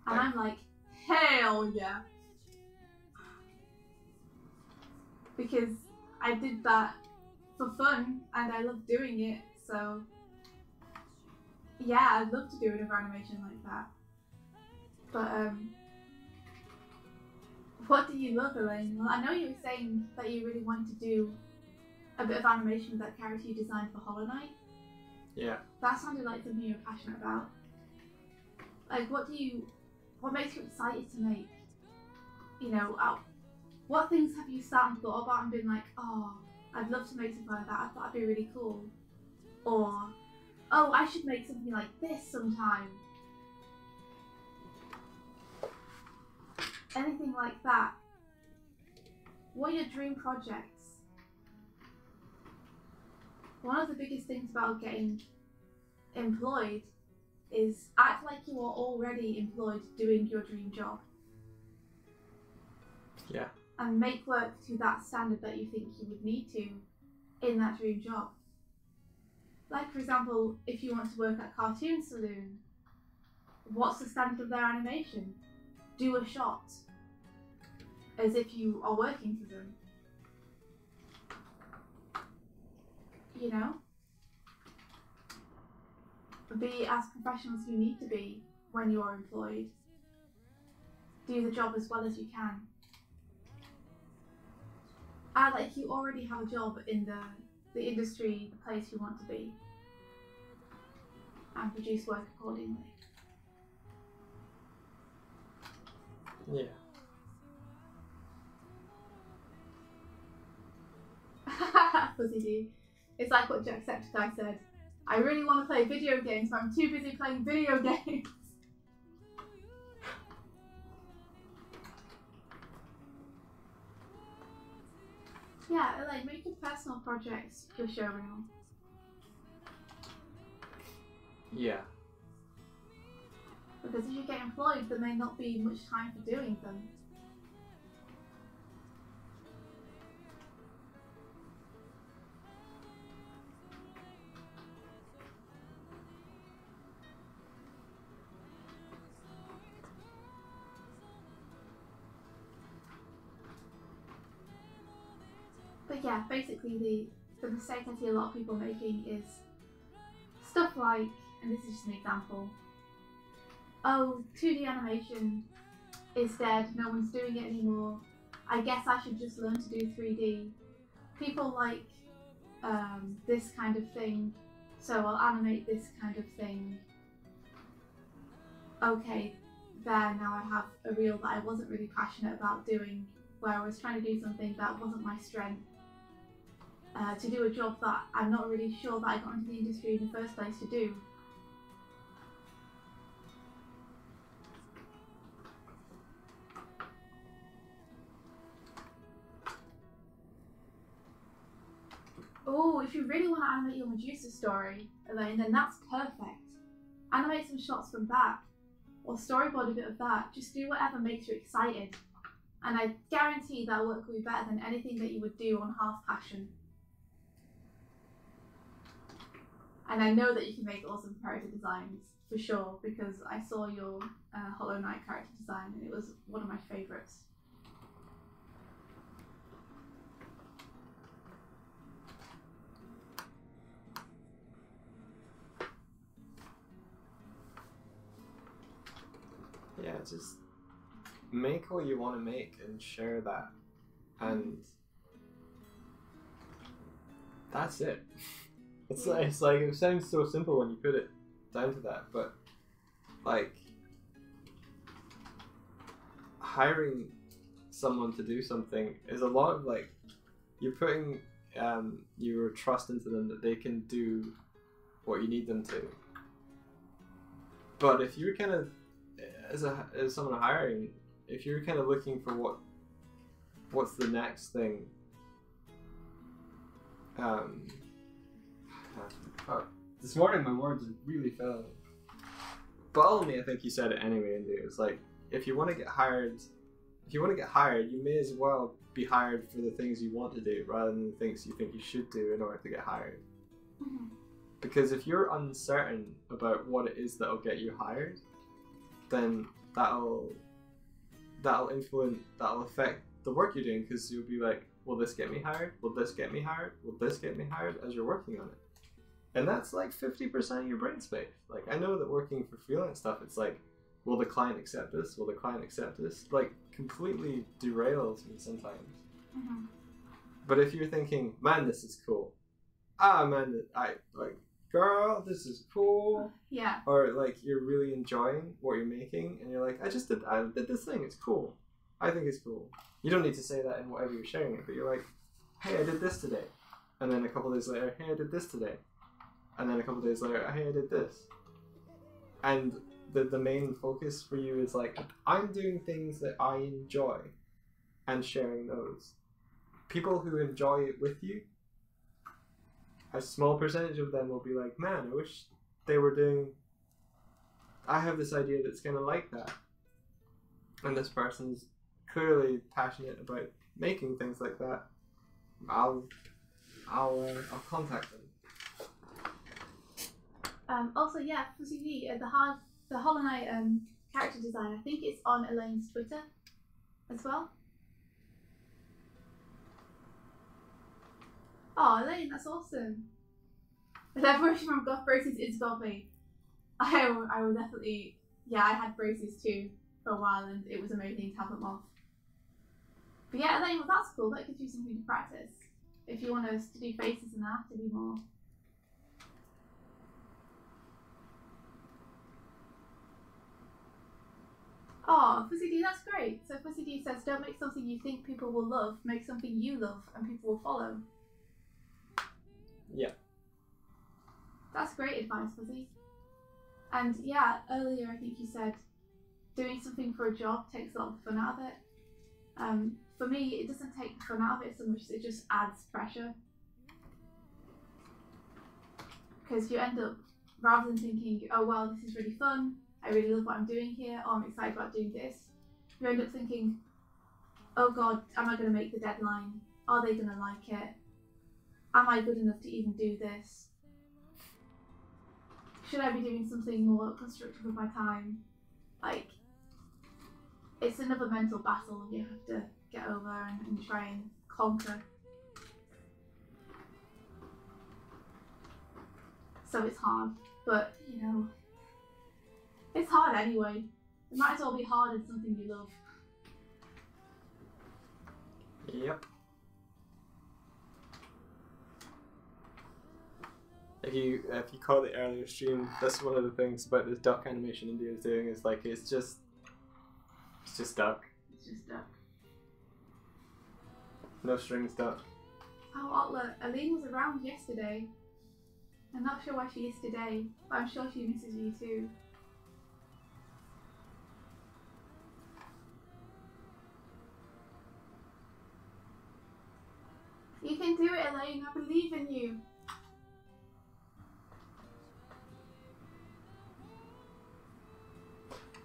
And I'm like, hell yeah. Because I did that for fun and I love doing it, so yeah, I'd love to do another animation like that. But what do you love, Elaine? Well, I know you were saying that you really wanted to do a bit of animation with that character you designed for Hollow Knight. Yeah. That sounded like something you're passionate about. Like, what makes you excited to make? You know, what things have you sat and thought about and been like, oh, I'd love to make something like that, I thought that'd be really cool. Or, oh, I should make something like this sometime. Anything like that. What are your dream projects? One of the biggest things about getting employed is act like you are already employed doing your dream job. Yeah. And make work to that standard that you think you would need to in that dream job. Like, for example, if you want to work at Cartoon Saloon, what's the standard of their animation? Do a shot as if you are working for them. You know? Be as professional as you need to be when you are employed. Do the job as well as you can. Act like you already have a job in the industry, the place you want to be. And produce work accordingly. Yeah. Pussy D. It's like what Jacksepticeye said. I really want to play video games, but I'm too busy playing video games. Yeah, like make your personal projects your showreel. Yeah. Because if you get employed, there may not be much time for doing them. But yeah, basically the mistake I see a lot of people making is stuff like, and this is just an example, oh, 2D animation is dead, no one's doing it anymore, I guess I should just learn to do 3D. People like this kind of thing, so I'll animate this kind of thing. Okay, there, now I have a reel that I wasn't really passionate about doing, where I was trying to do something that wasn't my strength. To do a job that I'm not really sure that I got into the industry in the first place to do. Oh, if you really want to animate your Medusa story, then that's perfect. Animate some shots from that, or storyboard a bit of that. Just do whatever makes you excited. And I guarantee that work will be better than anything that you would do on half passion. And I know that you can make awesome character designs, for sure, because I saw your Hollow Knight character design and it was one of my favourites. Yeah, just make what you want to make and share that. And that's it. It's like it sounds so simple when you put it down to that, but like hiring someone to do something is a lot of like you're putting your trust into them that they can do what you need them to. But if you're kind of as someone hiring, if you're kind of looking for what's the next thing, this morning my words are really failing. But only I think you said it anyway, and it was like if you want to get hired, you may as well be hired for the things you want to do rather than the things you think you should do in order to get hired. Mm-hmm. Because if you're uncertain about what it is that'll get you hired, then that'll affect the work you're doing, because you'll be like, will this get me hired? Will this get me hired? Will this get me hired? As you're working on it. And that's like 50% of your brain space. Like, I know that working for freelance stuff, it's like, will the client accept this? Will the client accept this? Like, completely derails me sometimes. Mm-hmm. But if you're thinking, man, this is cool. Man, girl, this is cool. Yeah. Or like you're really enjoying what you're making, and you're like, I did this thing. It's cool. I think it's cool. You don't need to say that in whatever you're sharing it, but you're like, hey, I did this today, and then a couple days later, hey, I did this today, and then a couple days later, hey, I did this. And the main focus for you is like, I'm doing things that I enjoy, and sharing those. People who enjoy it with you, a small percentage of them will be like, man, I wish they were doing I have this idea that's going to like that. And this person's clearly passionate about making things like that. I'll contact them. Also, yeah, for CD, the Hollow Knight character design, I think it's on Elaine's Twitter as well. Oh, Elaine, that's awesome. That version from Goth Braces is godly. I will definitely, yeah, I had braces too for a while and it was amazing to have them off. But yeah, Elaine, well, that's cool. That gives you something to practice. If you want us to do faces and that, to be more. Oh, Fuzzy D, that's great. So Fuzzy D says, don't make something you think people will love, make something you love and people will follow. Yeah. That's great advice, Fuzzy. And yeah, earlier I think you said doing something for a job takes a lot of fun out of it. For me, it doesn't take the fun out of it so much as it just adds pressure. Because you end up, rather than thinking, oh well, this is really fun, I really love what I'm doing here, or I'm excited about doing this, you end up thinking, oh god, am I going to make the deadline? Are they going to like it? Am I good enough to even do this? Should I be doing something more constructive with my time? Like, it's another mental battle you have to get over and try and conquer. So it's hard, but you know, it's hard anyway. It might as well be hard in something you love. Yep. If you caught the earlier stream, that's one of the things about this duck animation India is doing is like it's just duck. It's just duck. No strings duck. Oh, look, Aline was around yesterday. I'm not sure where she is today, but I'm sure she misses you too. You can do it, Elaine. I believe in you.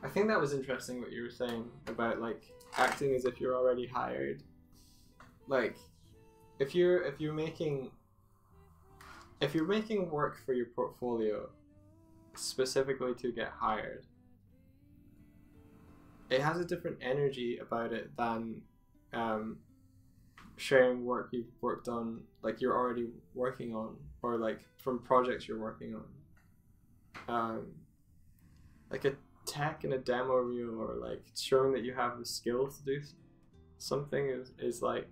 I think that was interesting what you were saying about like acting as if you're already hired. Like, if you're making work for your portfolio specifically to get hired, it has a different energy about it than sharing work you've worked on, like you're already working on, or like from projects you're working on. Like a tech in a demo reel, or like showing that you have the skills to do something is like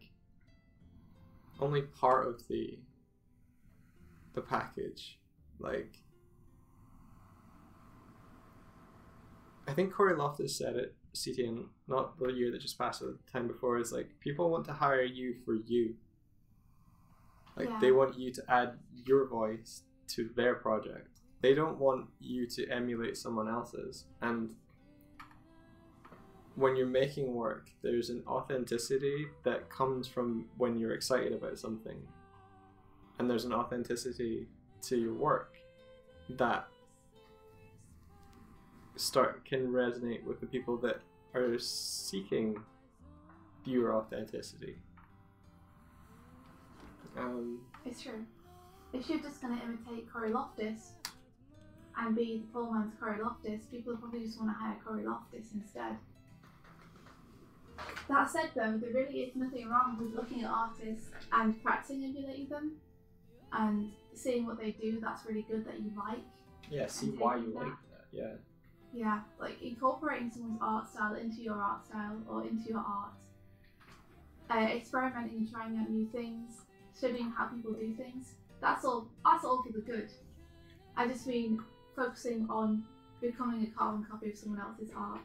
only part of the package. Like, I think Corey Loftus said it, CTN, not the year that just passed, but the time before, is like people want to hire you for you. Like, yeah. They want you to add your voice to their project. They don't want you to emulate someone else's. And when you're making work, there's an authenticity that comes from when you're excited about something. And there's an authenticity to your work that can resonate with the people that are seeking your authenticity. It's true. If you're just going to imitate Corey Loftus and be the poor man's Corey Loftus, people will probably just want to hire Corey Loftus instead. That said though, there really is nothing wrong with looking at artists and practicing emulating them and seeing what they do that's really good that you like. Yeah, see why you like that, yeah. Yeah, like incorporating someone's art style into your art style or into your art. Experimenting and trying out new things, studying how people do things. That's all for the good. I just mean focusing on becoming a carbon copy of someone else's art.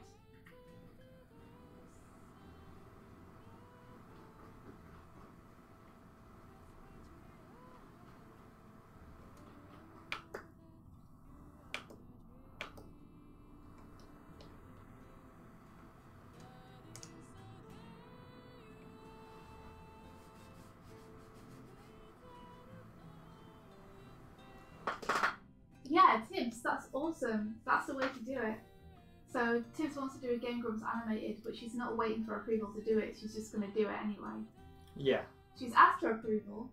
Yeah, tips, that's awesome. That's the way to do it. So Tibbs wants to do a Game Grumps animated, but she's not waiting for approval to do it. She's just going to do it anyway. Yeah. She's asked for approval,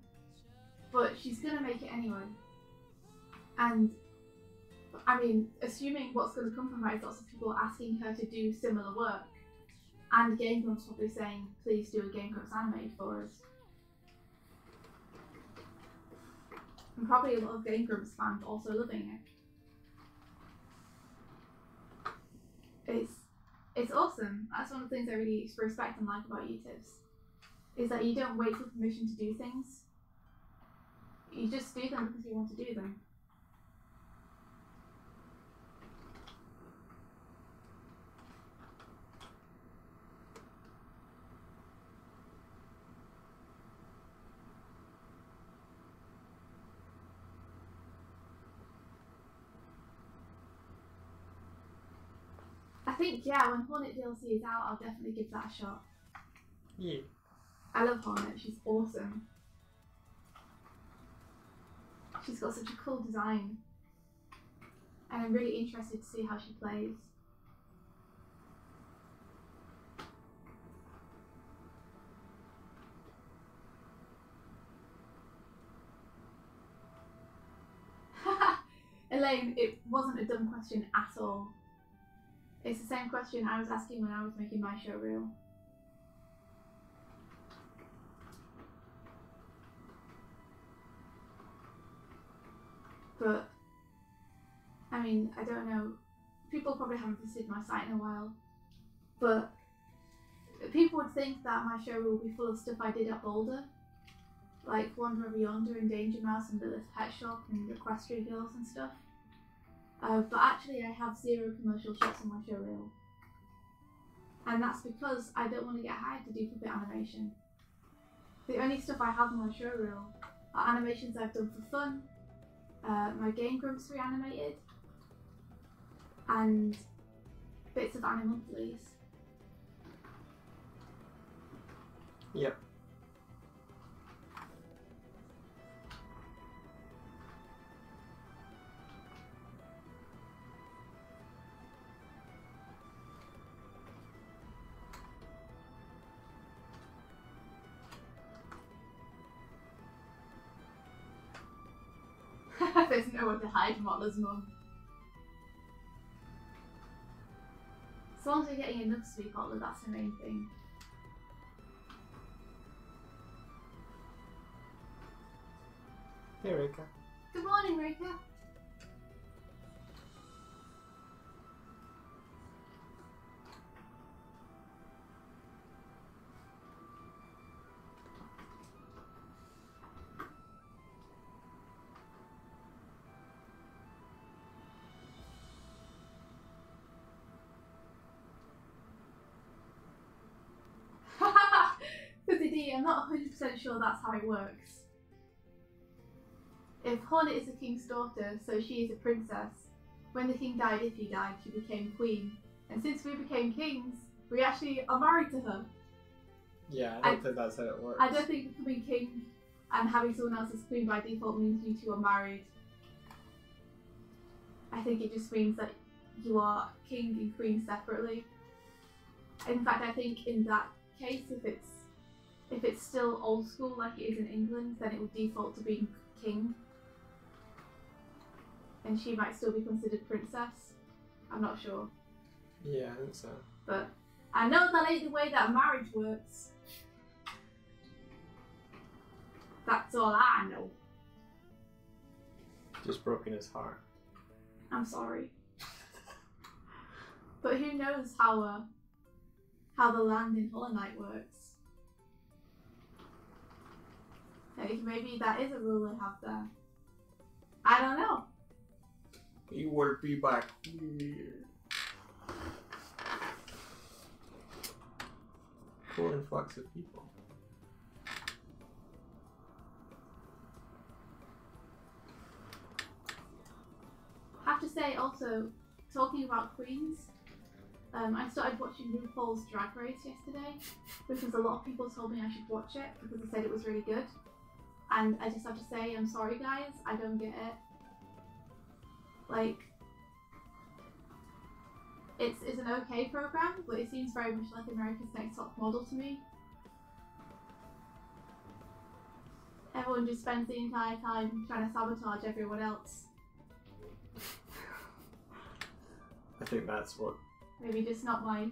but she's going to make it anyway. And I mean, assuming what's going to come from her is lots of people asking her to do similar work, and Game Grumps probably saying, please do a Game Grumps animated for us. And probably a lot of Game Grumps fans also loving it. It's awesome. That's one of the things I really respect and like about you, Tibbs, is that you don't wait for permission to do things. You just do them because you want to do them. I think, yeah, when Hornet DLC is out, I'll definitely give that a shot. Yeah. I love Hornet, she's awesome. She's got such a cool design. And I'm really interested to see how she plays. Elaine, it wasn't a dumb question at all. It's the same question I was asking when I was making my show reel. But, I mean, I don't know. People probably haven't visited my site in a while. But people would think that my show reel will be full of stuff I did at Boulder. Like Wander Over Yonder and Danger Mouse and Lilith Pet Shop and Equestria Girls and stuff. But actually I have 0 commercial shots on my show reel. And that's because I don't want to get hired to do puppet animation. The only stuff I have on my show reel are animations I've done for fun, my Game Grumps reanimated, and bits of Animonthlies. Yep. There's nowhere to hide Mottler's mum. As long as you're getting enough Sweet Mottler, that's the main thing. Hey, Rika. Good morning, Rika. I'm not 100% sure that's how it works. If Hornet is the king's daughter, so she is a princess. When the king died, if he died, she became queen. And since we became kings, we actually are married to her. Yeah, I don't think that's how it works. I don't think becoming king and having someone else as queen by default means you two are married. I think it just means that you are king and queen separately. In fact, I think in that case, if it's still old school like it is in England, then it would default to being king. And she might still be considered princess. I'm not sure. Yeah, I think so. But I know that ain't the way that marriage works. That's all I know. Just broken his heart. I'm sorry. But who knows how the land in Hollow Knight works. Like, maybe that is a rule they have there. I don't know. He will be back here. Cool influx of people. I have to say also, talking about queens, I started watching RuPaul's Drag Race yesterday because a lot of people told me I should watch it because they said it was really good. And I just have to say, I'm sorry guys, I don't get it. Like, it's an okay program, but it seems very much like America's Next Top Model to me. Everyone just spends the entire time trying to sabotage everyone else. I think that's what. Maybe just not my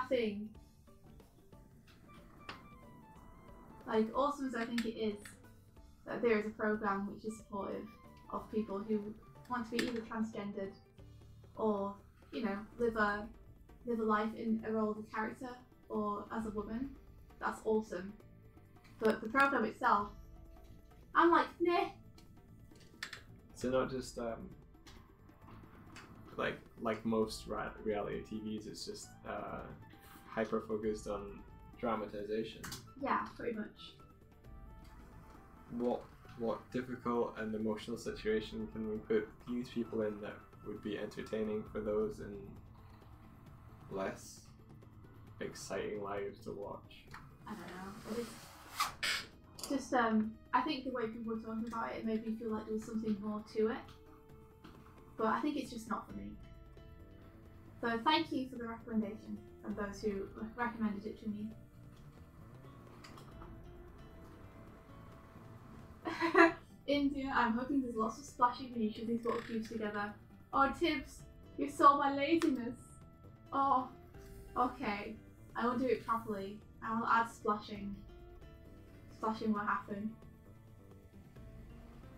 thing. Like, awesome as I think it is that there is a program which is supportive of people who want to be either transgendered or, you know, live a life in a role of a character or as a woman. That's awesome. But the program itself, I'm like, nah. So not just like most reality TVs, it's just hyper focused on dramatization. Yeah, pretty much. What difficult and emotional situation can we put these people in that would be entertaining for those in less exciting lives to watch? I don't know. It's just I think the way people were talking about it made me feel like there was something more to it. But I think it's just not for me. So thank you for the recommendation and those who recommended it to me. India, I'm hoping there's lots of splashing when you shove these little cubes together. Oh, Tibbs, you saw my laziness. Oh, okay. I will do it properly. I will add splashing. Splashing will happen.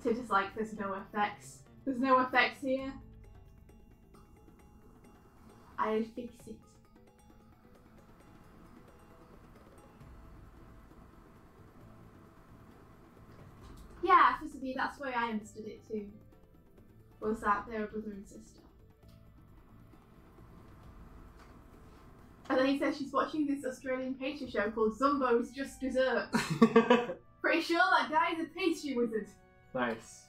Tibbs is like, there's no effects. There's no effects here. I'll fix it. Yeah, for me, that's the way I understood it too. Was that they're a brother and sister. And then he says she's watching this Australian pastry show called Zumbo's Just Dessert. Pretty sure that guy's a pastry wizard. Nice.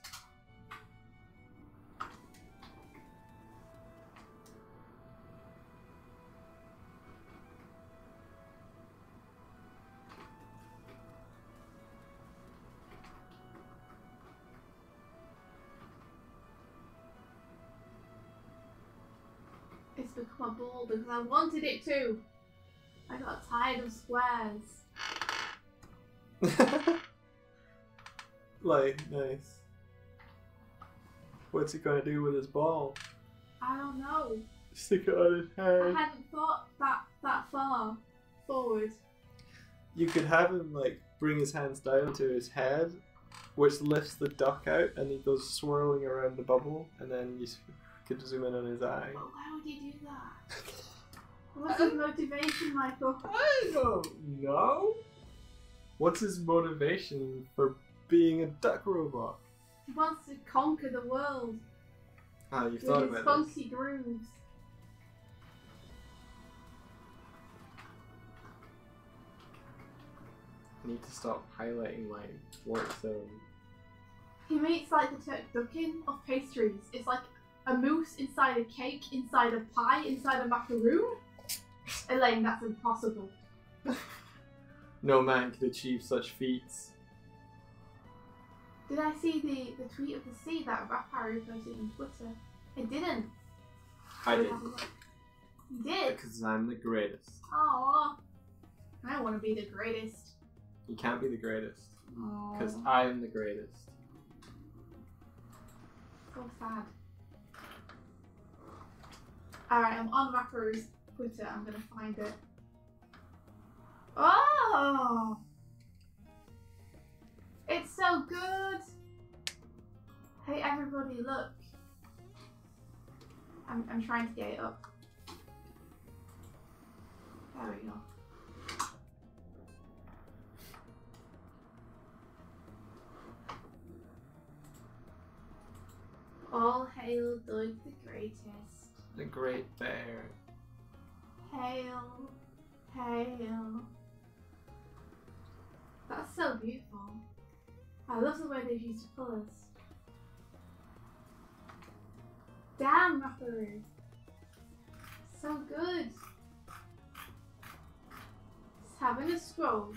It's become a ball because I wanted it to. I got tired of squares. Like, nice. What's he gonna do with his ball? I don't know. Stick it on his head. I hadn't thought that far forward. You could have him like bring his hands down to his head, which lifts the duck out, and he goes swirling around the bubble, and then you could zoom in on his eye. But why would he do that? What's his motivation, Michael? I don't know. What's his motivation for being a duck robot? He wants to conquer the world. Ah, you've with thought his about funky grooves. I need to stop highlighting my work zone. He makes like the turducken of pastries. It's like a mousse inside a cake, inside a pie, inside a macaroon. Elaine, that's impossible. No man could achieve such feats. Did I see the tweet of the sea that Rapari posted on Twitter? It didn't. I did. You did? Because I'm the greatest. Aww. I want to be the greatest. You can't be the greatest. Because Aww. I am the greatest. So sad. Alright, I'm on Rapper's Twitter. I'm gonna find it. Oh! It's so good! Hey everybody, look. I'm trying to get it up. There we go. All hail Doig the greatest. The great bear. Hail, hail. That's so beautiful. I love the way they've used colours. Damn, Rapper. So good. Just having a scroll.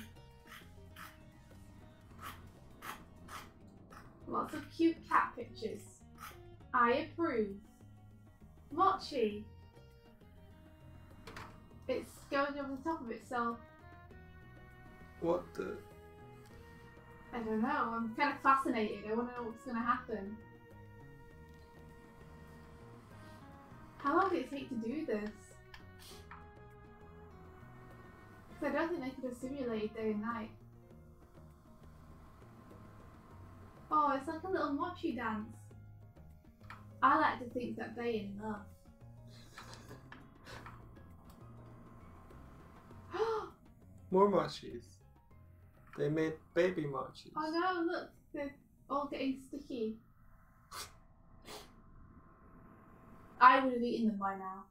Lots of cute cat pictures. I approve. Mochi. going over the top of itself. What the? I don't know. I'm kind of fascinated. I want to know what's going to happen. How long did it take to do this? Because I don't think they could have simulated day and night. Oh, it's like a little mochi dance. I like to think that they in love. More mochis. They made baby mochis. Oh no, look, they're all getting sticky. I would have eaten them by now.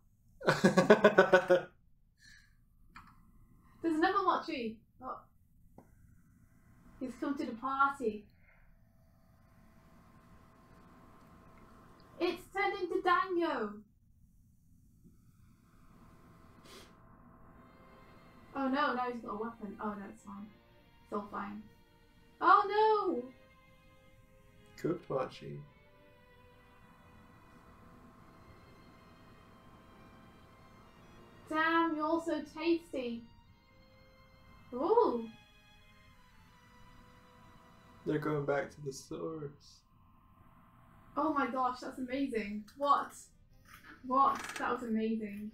There's another mochi. Oh. He's come to the party. It's turned into Dango. Oh no, now he's got a weapon. Oh no, it's fine. It's all fine. Oh no! Cooked mochi. Damn, you're all so tasty. Ooh. They're going back to the source. Oh my gosh, that's amazing. What? What? That was amazing.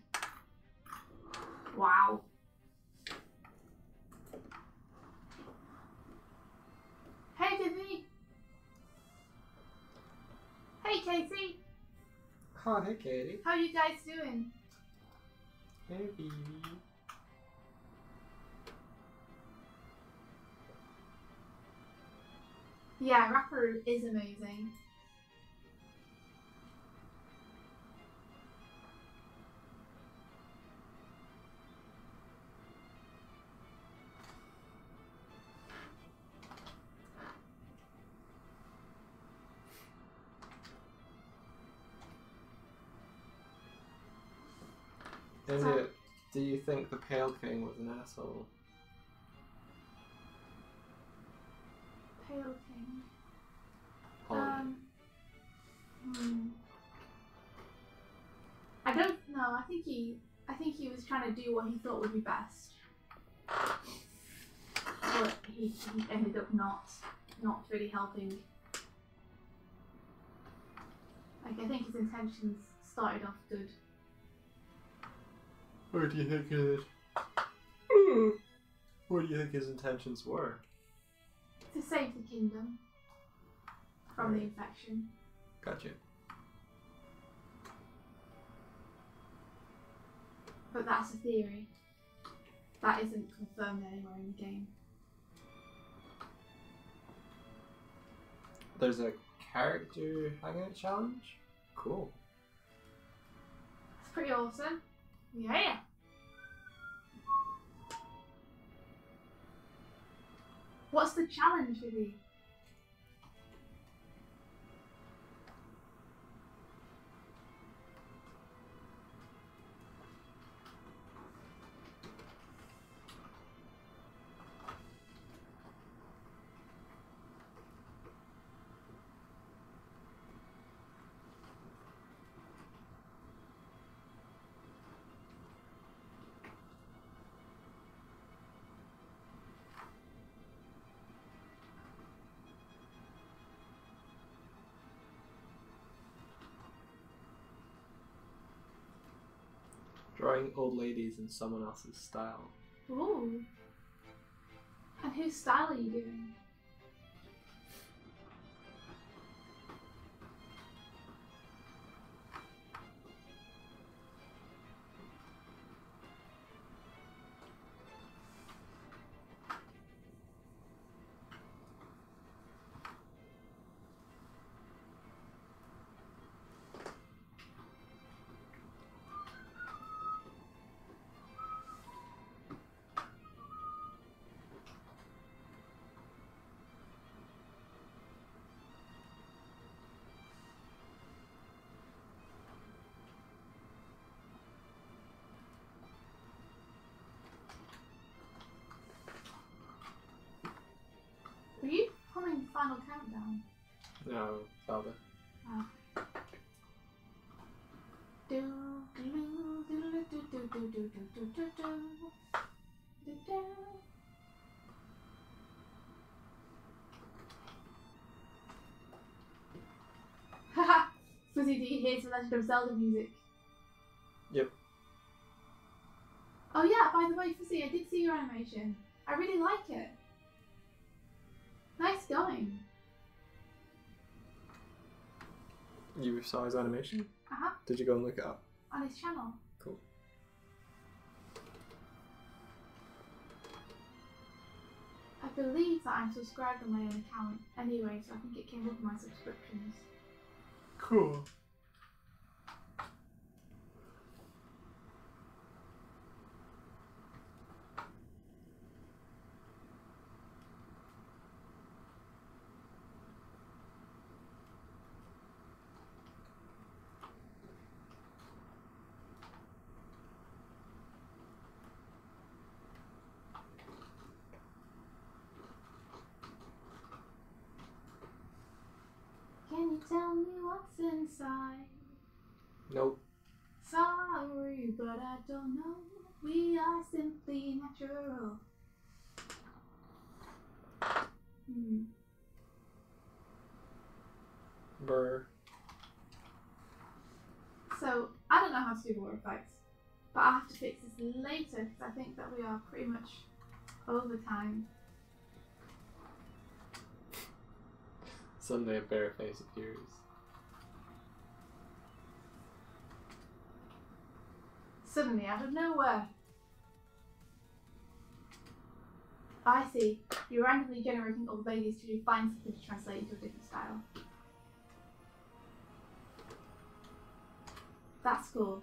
Wow. Hey Disney. Hey Casey. Oh, hey Katie. How you guys doing? Hey baby. Yeah, Rapper is amazing. And do you think the Pale King was an asshole? Pale King. Holly. I don't know. I think he was trying to do what he thought would be best, but he ended up not really helping. Like, I think his intentions started off good. What do you think What do you think his intentions were? To save the kingdom from the infection. Gotcha. But that's a theory. That isn't confirmed anywhere in the game. There's a character hangout challenge? Cool. It's pretty awesome. Yeah. What's the challenge with you? Drawing old ladies in someone else's style. Ooh. And whose style are you doing? Were you humming Final Countdown? No, Zelda. Oh. Do, do, do, do, do, do, do, do, do, do, do. Da-da. Haha! Fuzzy, do you hear some Legend of Zelda music? Yep. Oh yeah, by the way, Fuzzy, I did see your animation. I really like it. Nice going. You saw his animation? Uh-huh. Did you go and look it up? On his channel. Cool. I believe that I'm subscribed on my own account anyway, so I think it came up in my subscriptions. Cool. Can you tell me what's inside? Nope. Sorry, but I don't know. We are simply natural. Brr. So, I don't know how to do water effects, but I'll have to fix this later because I think that we are pretty much over time. Suddenly a bare face appears. Suddenly, out of nowhere. I see. You're randomly generating old ladies to find something to translate into a different style. That's cool.